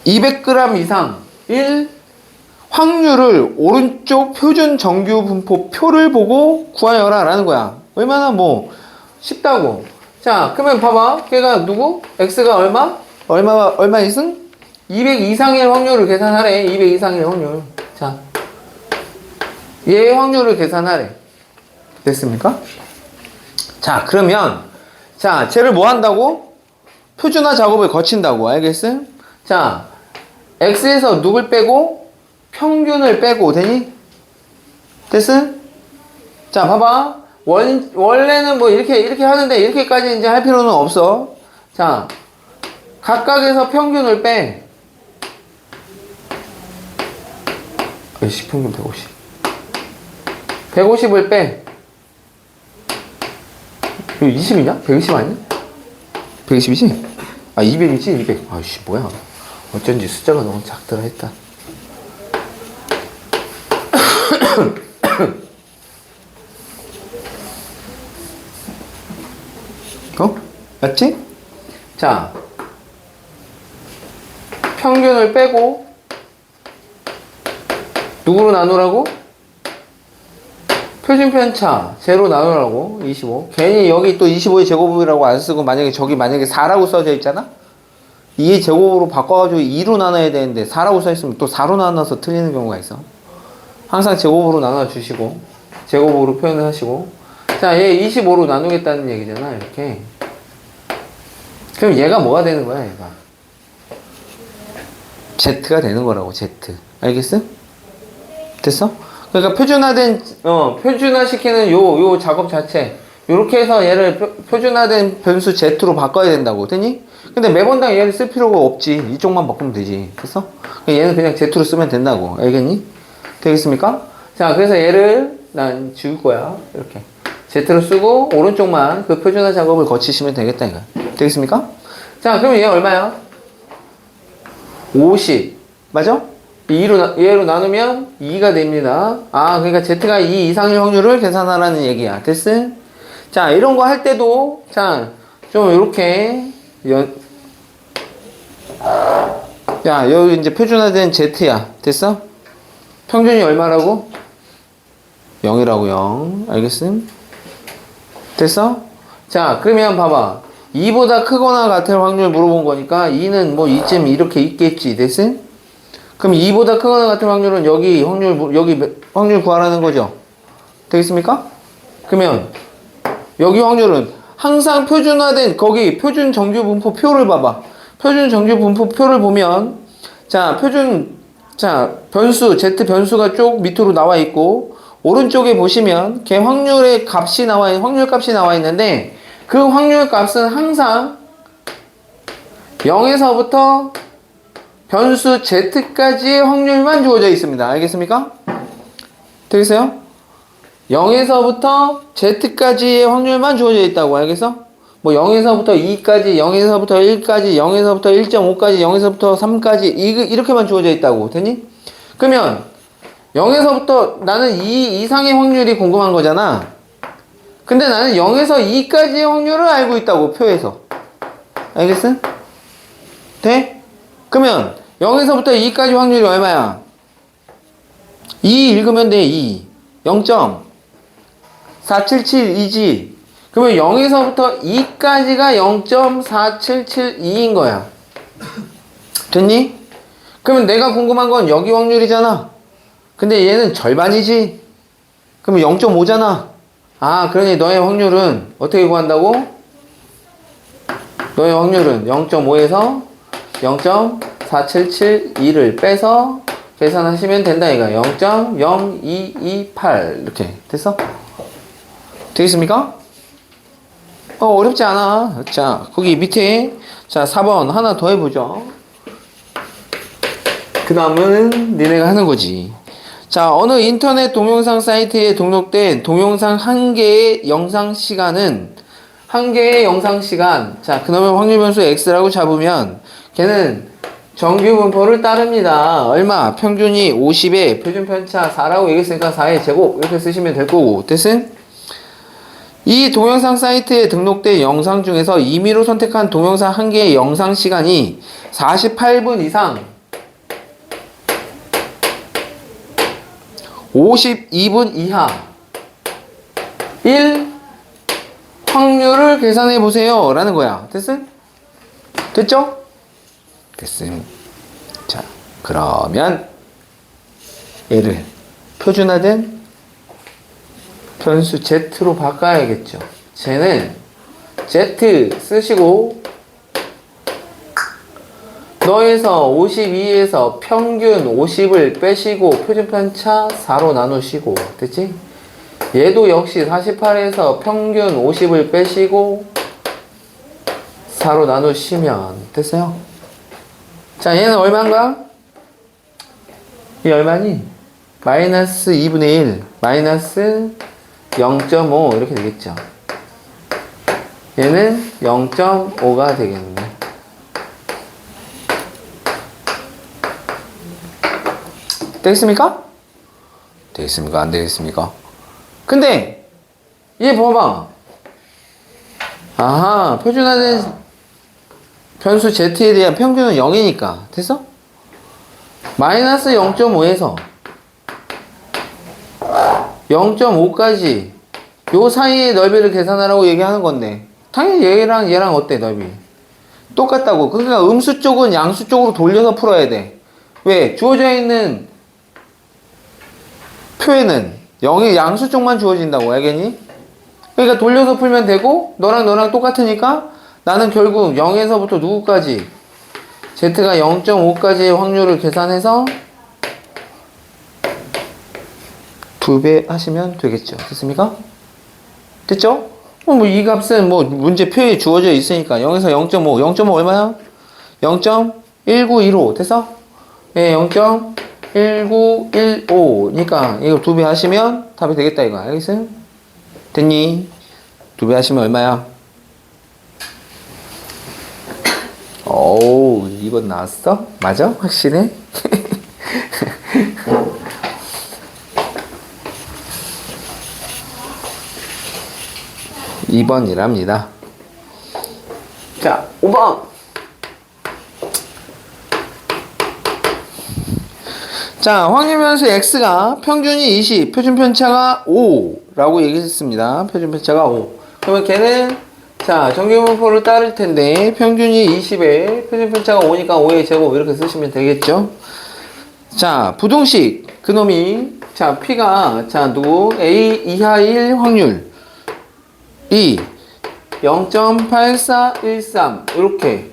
200g 이상 1 확률을 오른쪽 표준 정규 분포 표를 보고 구하여라 라는 거야. 얼마나 뭐 쉽다고. 자, 그러면 봐봐. 걔가 누구? X가 얼마 있음? 200 이상의 확률을 계산하래. 200 이상의 확률. 자, 얘의 확률을 계산하래. 됐습니까? 자, 그러면 자, 쟤를 뭐 한다고? 표준화 작업을 거친다고. 알겠음? 자, X에서 누굴 빼고? 평균을 빼고. 되니? 됐음? 자, 봐봐. 원래는 뭐 이렇게 하는데 이렇게까지 이제 할 필요는 없어. 자, 각각에서 평균을 빼. 10평균 150. 150을 빼. 이거 20이냐? 120 아니야? 120이지? 아, 200이지? 200. 아이씨, 뭐야. 어쩐지 숫자가 너무 작더라 했다. 맞지? 자, 평균을 빼고 누구로 나누라고? 표준편차 제로 나누라고. 25. 괜히 여기 또 25의 제곱이라고 안 쓰고 만약에 저기 만약에 4라고 써져 있잖아? 2의 제곱으로 바꿔가지고 2로 나눠야 되는데 4라고 써있으면 또 4로 나눠서 틀리는 경우가 있어. 항상 제곱으로 나눠주시고 제곱으로 표현을 하시고. 자, 얘 25로 나누겠다는 얘기잖아. 이렇게. 그럼 얘가 뭐가 되는 거야? 얘가 Z가 되는 거라고. Z. 알겠어? 됐어? 그러니까 표준화시키는 요 작업 자체 요렇게 해서 얘를 표준화된 변수 Z로 바꿔야 된다고. 됐니? 근데 매번당 얘를 쓸 필요가 없지. 이쪽만 바꾸면 되지. 됐어? 얘는 그냥 Z로 쓰면 된다고. 알겠니? 되겠습니까? 자, 그래서 얘를 난 지울 거야. 이렇게 Z로 쓰고 오른쪽만 그 표준화 작업을 거치시면 되겠다 이거. 되겠습니까? 자, 그럼 얘 얼마야? 50. 맞아? 얘로 나누면 2가 됩니다. 아, 그러니까 Z가 2 이상일 확률을 계산하라는 얘기야. 됐어? 자, 이런 거 할 때도, 자, 좀 이렇게, 야, 여기 이제 표준화된 Z야. 됐어? 평균이 얼마라고? 0이라고, 0. 알겠음? 됐어? 자, 그러면 봐봐. 2보다 크거나 같을 확률 물어본 거니까 2는 뭐 이쯤 이렇게 있겠지. 됐어? 그럼 2보다 크거나 같은 확률은 여기 확률 구하라는 거죠. 되겠습니까? 그러면 여기 확률은 항상 표준화된 거기 표준 정규 분포 표를 봐봐. 표준 정규 분포 표를 보면 자, 변수 Z 변수가 쭉 밑으로 나와 있고 오른쪽에 보시면 걔 확률 값이 나와 있는데 그 확률 값은 항상 0에서부터 변수 Z까지의 확률만 주어져 있습니다. 알겠습니까? 되겠어요? 0에서부터 Z까지의 확률만 주어져 있다고. 알겠어? 뭐 0에서부터 2까지, 0에서부터 1까지, 0에서부터 1.5까지, 0에서부터 3까지 이렇게만 주어져 있다고. 됐니? 그러면 0에서부터 나는 2 이상의 확률이 궁금한 거잖아. 근데 나는 0에서 2까지의 확률을 알고 있다고. 표에서. 알겠어? 돼? 그러면 0에서부터 2까지 확률이 얼마야? 2 읽으면 돼. 2. 0.4772지. 그러면 0에서부터 2까지가 0.4772인 거야. 됐니? 그러면 내가 궁금한 건 여기 확률이잖아. 근데 얘는 절반이지. 그러면 0.5잖아. 아, 그러니 너의 확률은 어떻게 구한다고? 너의 확률은 0.5에서 0.4772를 빼서 계산하시면 된다 이거. 0.0228 이렇게 됐어? 되겠습니까? 어렵지 않아. 자, 거기 밑에 자 4번 하나 더 해보죠. 그 다음은 니네가 하는 거지. 자, 어느 인터넷 동영상 사이트에 등록된 동영상 한 개의 영상 시간은 자, 그놈의 확률 변수 x라고 잡으면 걔는 정규 분포를 따릅니다. 얼마? 평균이 50에 표준 편차 4라고 얘기했으니까 4의 제곱 이렇게 쓰시면 될 거고. 됐음? 이 동영상 사이트에 등록된 영상 중에서 임의로 선택한 동영상 한 개의 영상 시간이 48분 이상 52분 이하 1 확률을 계산해 보세요 라는 거야. 됐음? 됐죠? 됐음. 자, 그러면 얘를 표준화된 변수 Z로 바꿔야겠죠. 쟤는 Z 쓰시고 너에서 52에서 평균 50을 빼시고 표준편차 4로 나누시고. 됐지? 얘도 역시 48에서 평균 50을 빼시고 4로 나누시면 됐어요? 자, 얘는 얼마인가? 이 얼마니? 마이너스 2분의 1 마이너스 0.5 이렇게 되겠죠. 얘는 0.5가 되겠네. 되겠습니까? 되겠습니까? 안 되겠습니까? 근데 얘 봐봐. 아하, 표준화된 변수 Z에 대한 평균은 0이니까 됐어? 마이너스 0.5에서 0.5까지 요 사이의 넓이를 계산하라고 얘기하는 건데 당연히 얘랑 어때 넓이? 똑같다고. 그러니까 음수 쪽은 양수 쪽으로 돌려서 풀어야 돼. 왜? 주어져 있는 표에는 0의 양수 쪽만 주어진다고. 알겠니? 그러니까 돌려서 풀면 되고 너랑 똑같으니까 나는 결국 0에서부터 누구까지? Z가 0.5까지의 확률을 계산해서 2배 하시면 되겠죠. 됐습니까? 됐죠? 뭐 이 값은 뭐 문제 표에 주어져 있으니까 0에서 0.5, 0.5 얼마야? 0.1915 됐어? 예, 0.1915니까 이거 2배 하시면 답이 되겠다 이거. 알겠어요? 됐니? 2배 하시면 얼마야? 오우, 2번 나왔어? 맞아? 확실해? 2번이랍니다. 자, 5번. 자, 확률변수 x가 평균이 20, 표준 편차가 5라고 얘기했습니다. 표준 편차가 5. 그러면 걔는 자, 정규분포를 따를 텐데 평균이 20에 표준 편차가 5니까 5의 제곱 이렇게 쓰시면 되겠죠. 자, 부동식 그놈이 자, P가 자, 누구? A 이하일 확률 이 0.8413 이렇게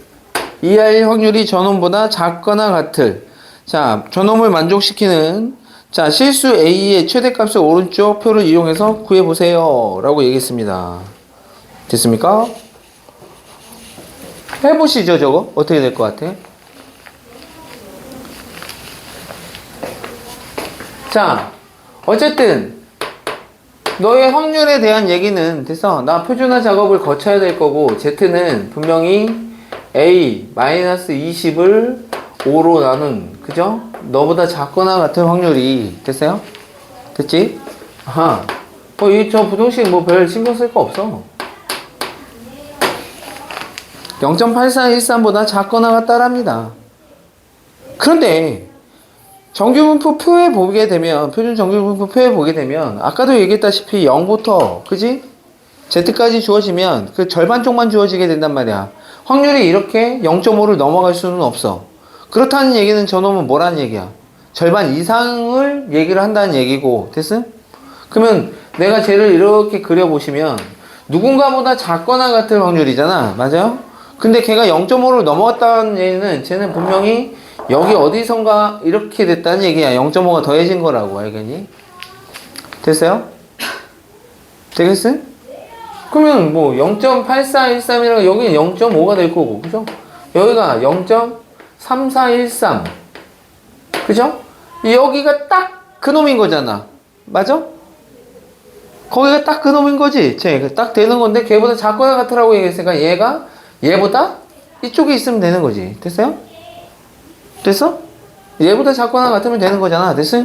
이하일 확률이 전원보다 작거나 같을 자 전원을 만족시키는 자 실수 A의 최대값을 오른쪽 표를 이용해서 구해보세요 라고 얘기했습니다. 됐습니까? 해보시죠. 저거 어떻게 될 것 같아? 자 어쨌든 너의 확률에 대한 얘기는 됐어. 나 표준화 작업을 거쳐야 될 거고 Z는 분명히 A-20을 5로 나눈 그죠? 너보다 작거나 같은 확률이 됐어요? 됐지? 아하 저 부동식 뭐 별 신경 쓸 거 없어. 0.8413보다 작거나 같다랍니다. 그런데 정규분포 표에 보게 되면 표준 정규분포 표에 보게 되면 아까도 얘기했다시피 0부터 그지? Z까지 주어지면 그 절반 쪽만 주어지게 된단 말이야. 확률이 이렇게 0.5를 넘어갈 수는 없어. 그렇다는 얘기는 저놈은 뭐라는 얘기야? 절반 이상을 얘기를 한다는 얘기고 됐음? 그러면 내가 쟤를 이렇게 그려보시면 누군가보다 작거나 같을 확률이잖아. 맞아요? 근데 걔가 0.5를 넘어갔다는 얘기는 쟤는 분명히 여기 어디선가 이렇게 됐다는 얘기야. 0.5가 더해진 거라고. 알겠니? 됐어요? 되겠어? 그러면 뭐 0.8413이랑 여기는 0.5가 될 거고 그죠? 여기가 0.3413 그죠? 여기가 딱 그놈인 거잖아. 맞아? 거기가 딱 그놈인 거지. 딱 되는 건데 걔보다 작거나 같으라고 얘기했으니까 얘가 얘보다 이쪽에 있으면 되는 거지. 됐어요? 됐어? 얘보다 작거나 같으면 되는 거잖아. 됐어?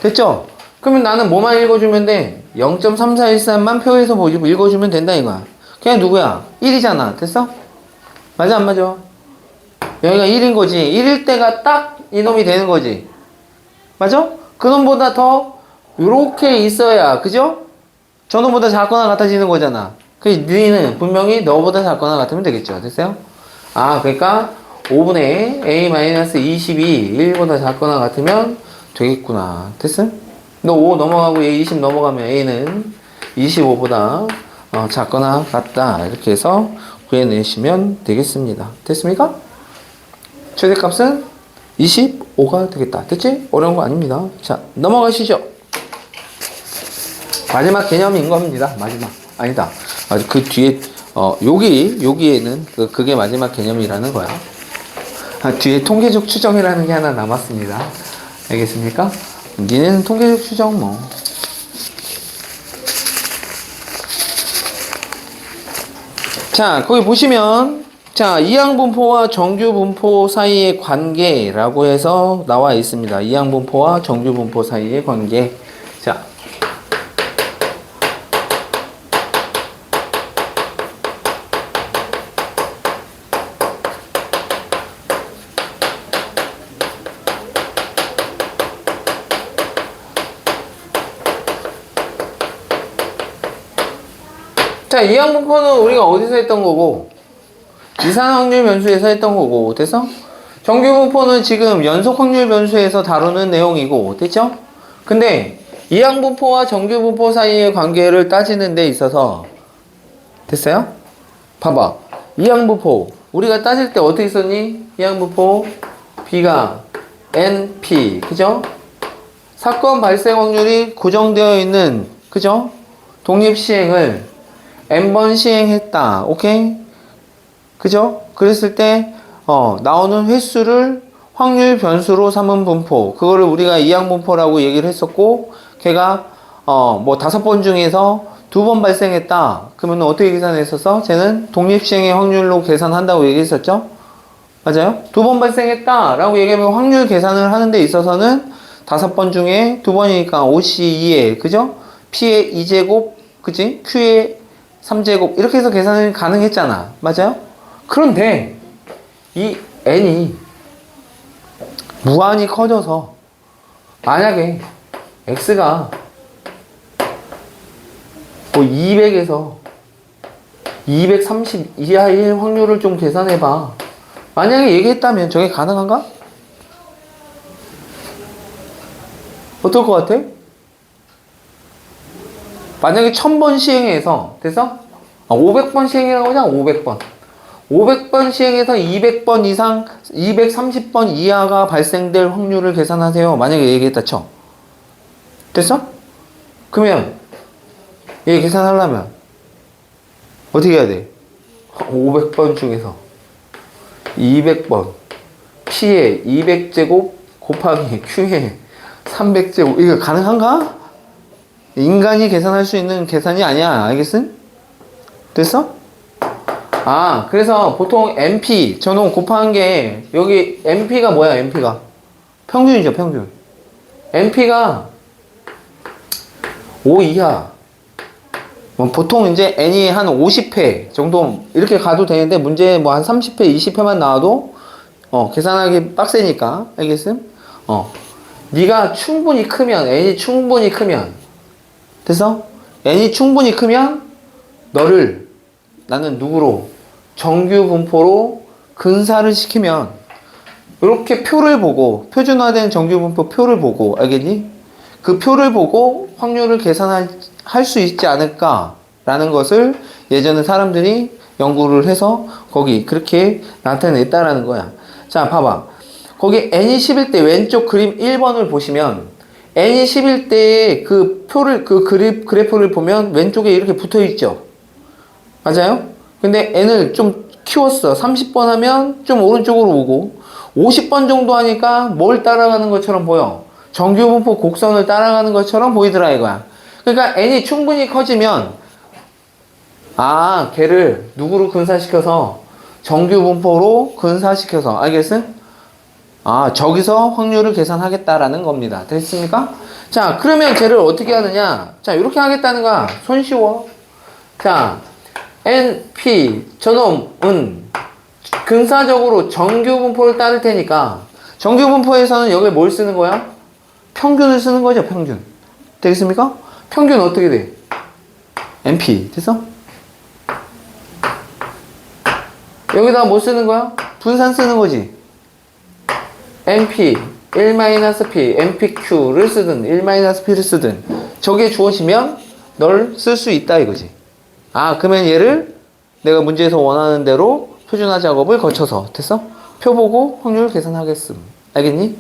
됐죠? 그러면 나는 뭐만 읽어주면 돼? 0.3413만 표에서 읽어주면 된다 이거야. 그냥 누구야? 1이잖아. 됐어? 맞아 안 맞아? 여기가 1인 거지. 1일 때가 딱 이놈이 되는 거지. 맞아? 그놈보다 더 요렇게 있어야 그죠? 저놈보다 작거나 같아지는 거잖아. 그 너희는 분명히 너보다 작거나 같으면 되겠죠. 됐어요? 아 그러니까 5분의 A-20이 1보다 작거나 같으면 되겠구나. 됐어? 너 5 넘어가고 얘 20 넘어가면 A는 25보다 작거나 같다. 이렇게 해서 구해내시면 되겠습니다. 됐습니까? 최대값은 25가 되겠다. 됐지? 어려운 거 아닙니다. 자, 넘어가시죠. 마지막 개념인 겁니다. 마지막. 아니다. 그 뒤에, 여기에는 그게 마지막 개념이라는 거야. 뒤에 통계적 추정이라는 게 하나 남았습니다. 알겠습니까? 니네는 통계적 추정 뭐. 자, 거기 보시면, 자, 이항분포와 정규분포 사이의 관계라고 해서 나와 있습니다. 이항분포와 정규분포 사이의 관계. 자. 자, 이항분포는 우리가 어디서 했던 거고? 이산확률 변수에서 했던 거고. 됐어? 정규분포는 지금 연속확률 변수에서 다루는 내용이고. 됐죠? 근데 이항분포와 정규분포 사이의 관계를 따지는 데 있어서 됐어요? 봐봐. 이항분포 우리가 따질 때 어떻게 썼니? 이항분포 B가 NP 그죠? 사건 발생 확률이 고정되어 있는 그죠? 독립시행을 n번 시행했다. 오케이? 그죠? 그랬을 때 나오는 횟수를 확률 변수로 삼은 분포 그거를 우리가 이항분포라고 얘기를 했었고 걔가 뭐 5번 중에서 2번 발생했다. 그러면 어떻게 계산했었어? 쟤는 독립시행의 확률로 계산한다고 얘기했었죠? 맞아요? 2번 발생했다 라고 얘기하면 확률 계산을 하는 데 있어서는 5번 중에 2번이니까 5C2에 그죠? P의 2제곱 그지? Q의 3제곱 이렇게 해서 계산이 가능했잖아. 맞아요? 그런데 이 n이 무한히 커져서 만약에 x가 뭐 200에서 230 이하일 확률을 좀 계산해봐. 만약에 얘기했다면 저게 가능한가? 어떨 것 같아? 만약에 1000번 시행해서 됐어? 500번 시행이라고 하자. 500번 500번 시행해서 200번 이상 230번 이하가 발생될 확률을 계산하세요. 만약에 얘기했다 쳐. 됐어? 그러면 얘 계산하려면 어떻게 해야 돼? 500번 중에서 200번 P의 200제곱 곱하기 Q의 300제곱 이거 가능한가? 인간이 계산할 수 있는 계산이 아니야. 알겠음? 됐어? 그래서 보통 MP 저놈 곱한 게 여기 MP가 뭐야? MP가 평균이죠. 평균. MP가 5 이하 보통 이제 n이 한 50회 정도 이렇게 가도 되는데 문제 뭐 한 30회 20회만 나와도 계산하기 빡세니까 알겠음? 네가 충분히 크면 n이 충분히 크면 됐어? n이 충분히 크면 너를 나는 누구로 정규 분포로 근사를 시키면 이렇게 표를 보고 표준화된 정규 분포 표를 보고 알겠니? 그 표를 보고 확률을 계산할 수 있지 않을까 라는 것을 예전에 사람들이 연구를 해서 거기 그렇게 나타냈다라는 거야. 자 봐봐 거기 n이 10일 때 왼쪽 그림 1번을 보시면 n이 10일 때의 그 표를 그 그래프를 보면 왼쪽에 이렇게 붙어 있죠. 맞아요? 근데 n을 좀 키웠어. 30번 하면 좀 오른쪽으로 오고 50번 정도 하니까 뭘 따라가는 것처럼 보여? 정규분포 곡선을 따라가는 것처럼 보이더라 이거야. 그러니까 n이 충분히 커지면 걔를 누구로 근사시켜서 정규분포로 근사시켜서 알겠음? 저기서 확률을 계산하겠다라는 겁니다. 됐습니까? 자 그러면 쟤를 어떻게 하느냐? 자 이렇게 하겠다는 거야. 손쉬워. 자 NP 저놈은 근사적으로 정규분포를 따를 테니까 정규분포에서는 여기 뭘 쓰는 거야? 평균을 쓰는 거죠. 평균. 되겠습니까? 평균 어떻게 돼? NP 됐어? 여기다가 뭐 쓰는 거야? 분산 쓰는 거지. NP 1-P NPQ를 쓰든 1-P를 쓰든 저게 주어지면 널 쓸 수 있다 이거지. 그러면 얘를 내가 문제에서 원하는 대로 표준화 작업을 거쳐서 됐어? 표 보고 확률 계산하겠음. 알겠니?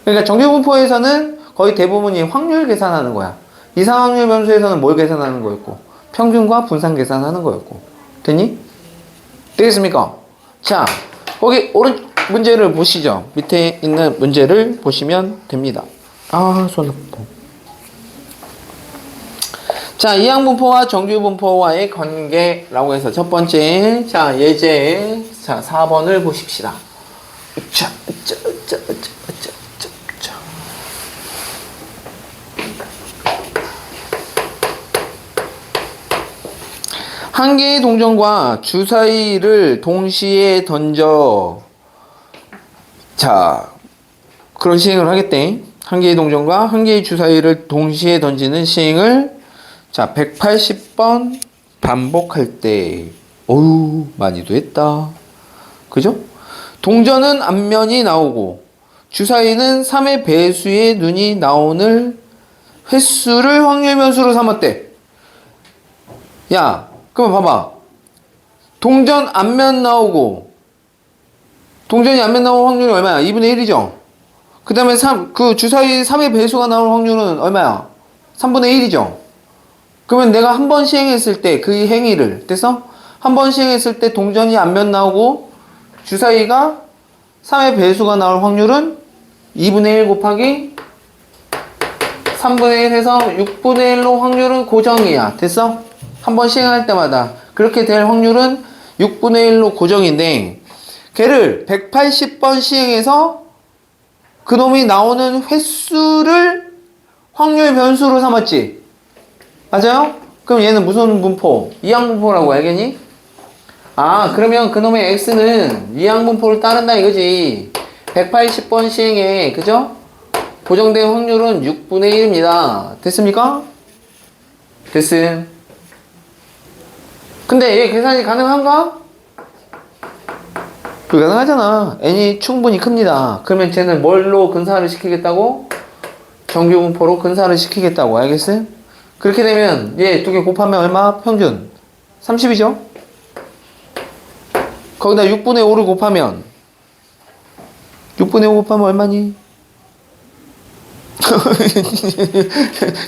그러니까 정규분포에서는 거의 대부분이 확률 계산하는 거야. 이상확률 변수에서는 뭘 계산하는 거였고 평균과 분산 계산하는 거였고. 됐니? 되겠습니까? 자 거기 오른 문제를 보시죠. 밑에 있는 문제를 보시면 됩니다. 손 아파. 자, 이항분포와 정규분포와의 관계라고 해서 첫 번째, 자, 예제, 자, 4번을 보십시다. 한 개의 동전과 주사위를 동시에 던져 자 그런 시행을 하겠대. 한 개의 동전과 한 개의 주사위를 동시에 던지는 시행을 자 180번 반복할 때 어우 많이도 했다. 그죠? 동전은 앞면이 나오고 주사위는 3의 배수의 눈이 나오는 횟수를 확률 변수로 삼았대. 야, 그럼 봐봐. 동전 앞면 나오고 동전이 앞면 나올 확률이 얼마야? 2분의 1이죠. 그 다음에 그 주사위 3의 배수가 나올 확률은 얼마야? 3분의 1이죠. 그러면 내가 한 번 시행했을 때 그 행위를 됐어? 한 번 시행했을 때 동전이 앞면 나오고 주사위가 3의 배수가 나올 확률은 2분의 1 곱하기 3분의 1 해서 6분의 1로 확률은 고정이야. 됐어? 한 번 시행할 때마다 그렇게 될 확률은 6분의 1로 고정인데 걔를 180번 시행해서 그놈이 나오는 횟수를 확률 변수로 삼았지. 맞아요? 그럼 얘는 무슨 분포? 이항분포라고 알겠니? 아, 그러면 그놈의 x는 이항분포를 따른다 이거지. 180번 시행해. 그죠? 고정된 확률은 6분의 1입니다. 됐습니까? 됐음. 근데 얘 계산이 가능한가? 불가능하잖아. n이 충분히 큽니다. 그러면 쟤는 뭘로 근사를 시키겠다고? 정규분포로 근사를 시키겠다고. 알겠어요? 그렇게 되면 얘 두 개 곱하면 얼마? 평균 30이죠? 거기다 6분의 5를 곱하면 6분의 5 곱하면 얼마니?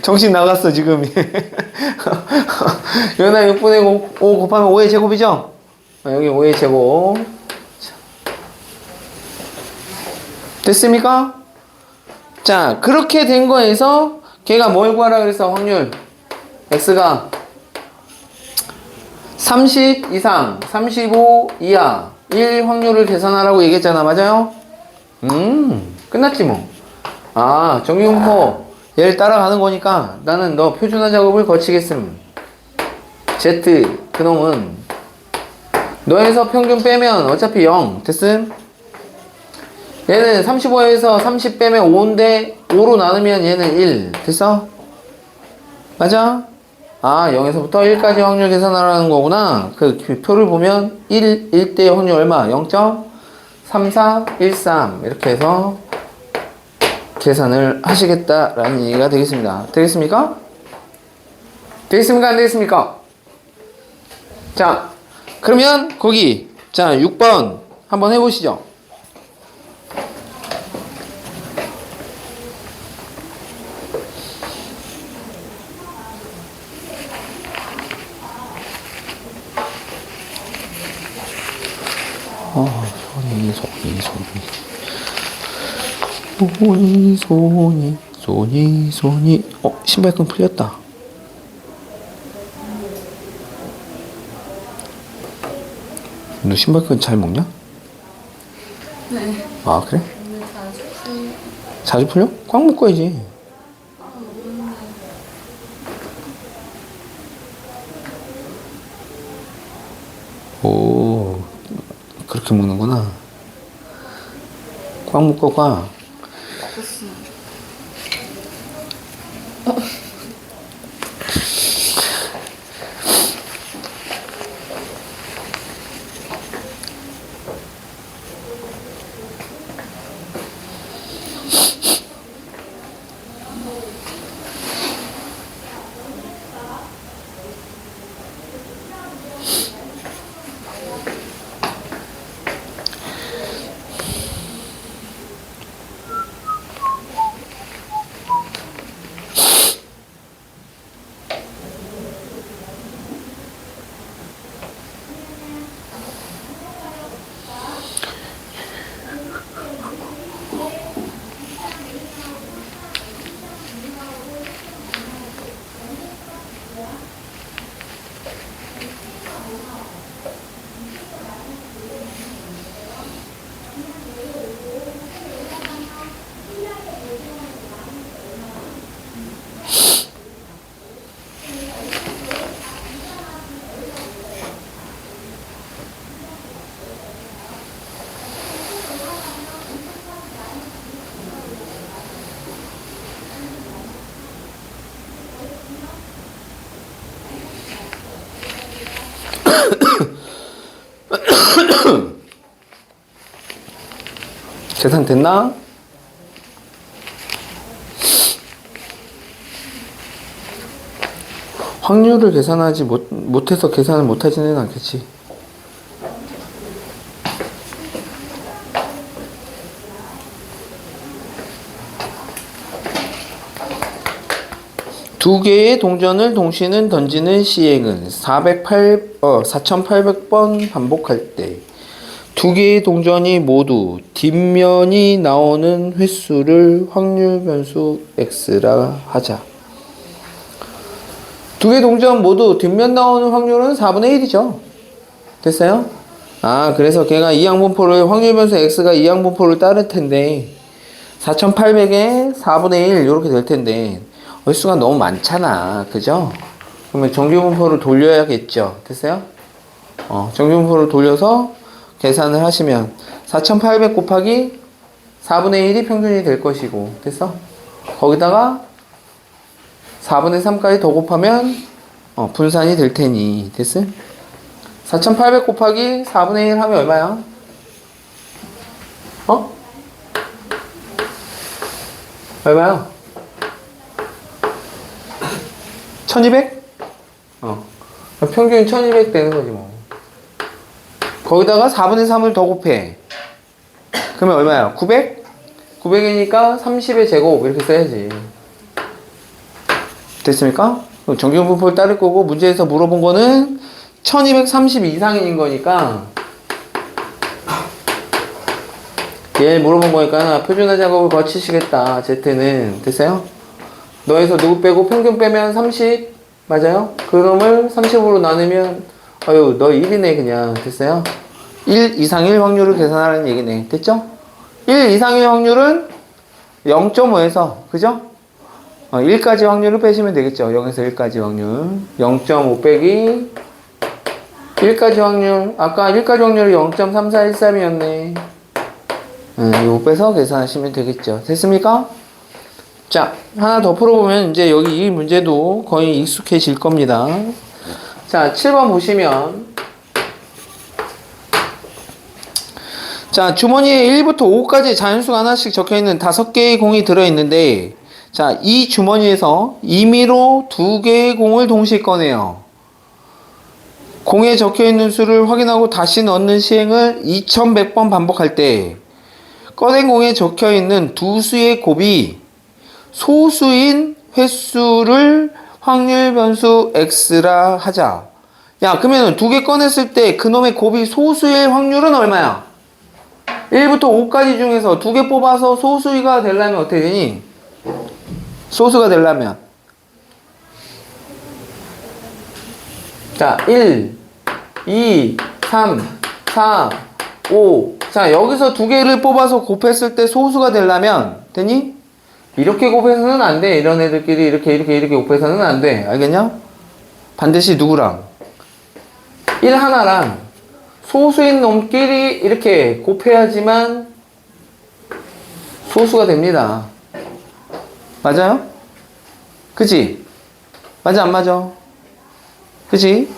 정신 나갔어 지금. 여기다 6분의 5 곱하면 5의 제곱이죠? 여기 5의 제곱. 됐습니까? 자, 그렇게 된 거에서 걔가 뭘 구하라 그랬어? 확률 x가 30 이상 35 이하 1 확률을 계산하라고 얘기했잖아. 맞아요? 끝났지 뭐. 아, 정규분포 얘를 따라가는 거니까 나는 너 표준화 작업을 거치겠음. Z 그놈은 너에서 평균 빼면 어차피 0 됐음? 얘는 35에서 30 빼면 5인데 5로 나누면 얘는 1 됐어? 맞아? 아, 0에서부터 1까지 확률 계산하라는 거구나. 그 표를 보면 1대 확률 얼마? 0.3413 이렇게 해서 계산을 하시겠다라는 얘기가 되겠습니다. 되겠습니까? 되겠습니까? 안 되겠습니까? 자, 그러면 거기 자 6번 한번 해보시죠. 손이 신발끈 풀렸다. 너 신발끈 잘 먹냐? 네. 아, 그래? 오늘 자주 풀. 자주 풀려? 꽉 묶어야지. 오, 그렇게 먹는구나. 꽉 묶어, 꽉. 계산 됐나? 확률을 계산하지 못해서 계산을 못하지는 않겠지. 두 개의 동전을 동시에 던지는 시행은 4800번 반복할 때 두 개의 동전이 모두 뒷면이 나오는 횟수를 확률 변수 x라 하자. 두 개 동전 모두 뒷면 나오는 확률은 4분의 1이죠. 됐어요? 아, 그래서 걔가 이항분포를, 확률 변수 x가 이항분포를 따를 텐데 4800에 4분의 1 이렇게 될 텐데 횟수가 너무 많잖아. 그죠? 그러면 정규분포를 돌려야겠죠. 됐어요? 정규분포를 돌려서 계산을 하시면 4800 곱하기 4분의 1이 평균이 될 것이고, 됐어? 거기다가 4분의 3까지 더 곱하면 분산이 될 테니, 됐어? 4800 곱하기 4분의 1 하면 얼마야? 1200? 1200 1200 되는 거지 뭐. 거기다가 4분의 3을 더 곱해. 그러면 얼마야? 900? 900이니까 30의 제곱 이렇게 써야지. 됐습니까? 정규분포를 따를 거고, 문제에서 물어본 거는 1230 이상인 거니까, 얘 물어본 거니까 표준화 작업을 거치시겠다. Z는. 됐어요? 너에서 누구 빼고 평균 빼면 30 맞아요? 그놈을 30으로 나누면 아유 너 1이네 그냥. 됐어요? 1 이상 1 확률을 계산하라는 얘기네. 됐죠? 1 이상 1 확률은 0.5에서 그죠? 1까지 확률을 빼시면 되겠죠. 0에서 1까지 확률 0.5 빼기 1까지 확률, 아까 1까지 확률이 0.3413이었네. 이거 빼서 계산하시면 되겠죠. 됐습니까? 자, 하나 더 풀어보면 이제 여기 이 문제도 거의 익숙해질 겁니다. 자, 7번 보시면, 자, 주머니에 1부터 5까지 자연수가 하나씩 적혀있는 5개의 공이 들어있는데, 자, 이 주머니에서 임의로 2개의 공을 동시에 꺼내요. 공에 적혀있는 수를 확인하고 다시 넣는 시행을 2100번 반복할 때 꺼낸 공에 적혀있는 두 수의 곱이 소수인 횟수를 확률 변수 x라 하자. 야, 그러면 두 개 꺼냈을 때 그놈의 곱이 소수일 확률은 얼마야? 1부터 5까지 중에서 두 개 뽑아서 소수가 되려면 어떻게 되니? 소수가 되려면 자, 1, 2, 3, 4, 5. 자, 여기서 두 개를 뽑아서 곱했을 때 소수가 되려면, 되니? 이렇게 곱해서는 안 돼. 이런 애들끼리 이렇게 곱해서는 안 돼. 알겠냐? 반드시 누구랑? 1 하나랑 소수인 놈끼리 이렇게 곱해야지만 소수가 됩니다. 맞아요? 그치? 맞아, 안 맞아? 그치?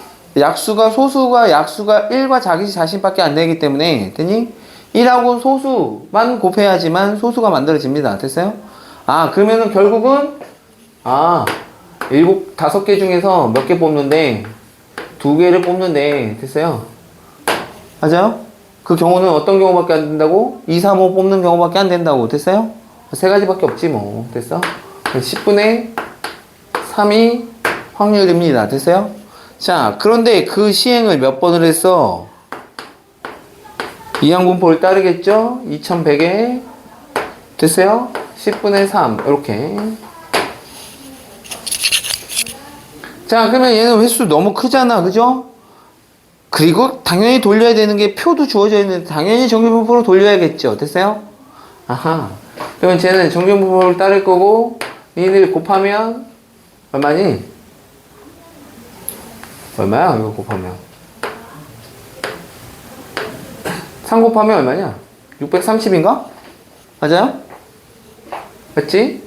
소수가 약수가 1과 자기 자신밖에 안 되기 때문에, 되니? 1하고 소수만 곱해야지만 소수가 만들어집니다. 됐어요? 아, 그러면은 결국은, 5개 중에서 몇 개 뽑는데, 2개를 뽑는데, 됐어요? 맞아요? 그 경우는 어떤 경우밖에 안 된다고? 2, 3, 5 뽑는 경우밖에 안 된다고. 됐어요? 3가지밖에 없지 뭐. 됐어? 10분의 3이 확률입니다. 됐어요? 자, 그런데 그 시행을 몇 번을 했어? 이항분포를 따르겠죠? 2100에 됐어요? 10분의 3 이렇게. 자, 그러면 얘는 횟수 너무 크잖아. 그죠? 그리고 당연히 돌려야 되는 게 표도 주어져 있는데 당연히 정규분포로 돌려야겠죠. 됐어요? 아하. 그러면 쟤는 정규분포를 따를 거고 얘네들 곱하면 얼마니? 얼마야? 이거 곱하면 3 곱하면 얼마냐? 630인가? 맞아요? 맞지?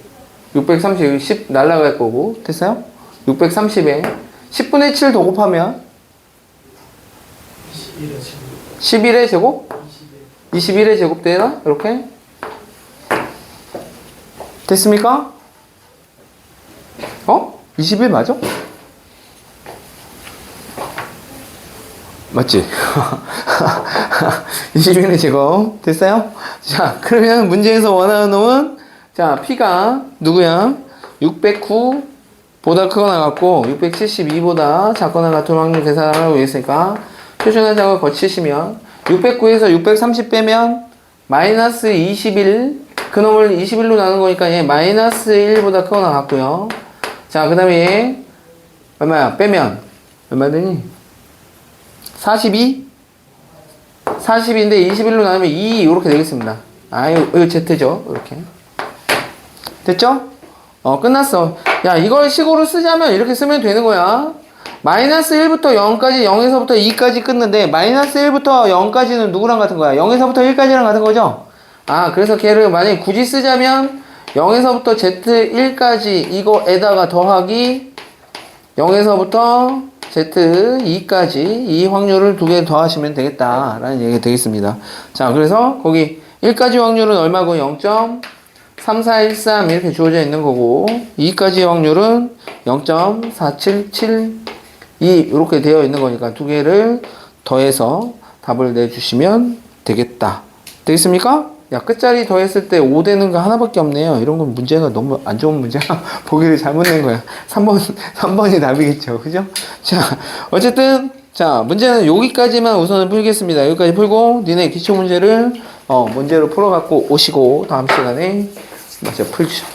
630, 10 날라갈 거고. 됐어요? 630에 10분의 7 더 곱하면 11의 제곱? 21의 제곱 되나? 이렇게? 됐습니까? 21 맞아? 맞지? 21의 제곱 됐어요? 자, 그러면 문제에서 원하는 놈은 자, P가 누구야? 609 보다 크거나 같고 672보다 작거나 같은 확률 계산하라고 했으니까 표준화 작업을 거치시면 609에서 630 빼면 마이너스 21 그놈을 21로 나눈 거니까 얘 마이너스 1보다 크거나 같고요. 자, 그 다음에 얘 얼마야? 빼면 얼마 되니? 42? 40인데 21로 나누면 2 이렇게 되겠습니다. 이거 Z죠. 이렇게 됐죠? 끝났어. 야, 이걸 식으로 쓰자면 이렇게 쓰면 되는 거야. 마이너스 1부터 0까지, 0에서부터 2까지 끊는데, 마이너스 1부터 0까지는 누구랑 같은 거야? 0에서부터 1까지랑 같은 거죠? 그래서 걔를 만약에 굳이 쓰자면, 0에서부터 Z1까지 이거에다가 더하기, 0에서부터 Z2까지 이 확률을 두 개 더하시면 되겠다. 라는 얘기가 되겠습니다. 자, 그래서 거기 1까지 확률은 얼마고? 0.3413 이렇게 주어져 있는 거고 2까지 확률은 0.4772 이렇게 되어 있는 거니까 두 개를 더해서 답을 내주시면 되겠다. 되겠습니까? 야, 끝자리 더했을 때 5 되는 거 하나밖에 없네요. 이런 건 문제가 너무 안 좋은 문제야. 보기를 잘못 낸 거야. 3번이 답이겠죠. 그죠? 자, 어쨌든 자, 문제는 여기까지만 우선은 풀겠습니다. 여기까지 풀고 니네 기초 문제를 문제로 풀어갖고 오시고 다음 시간에 맞아 풀죠.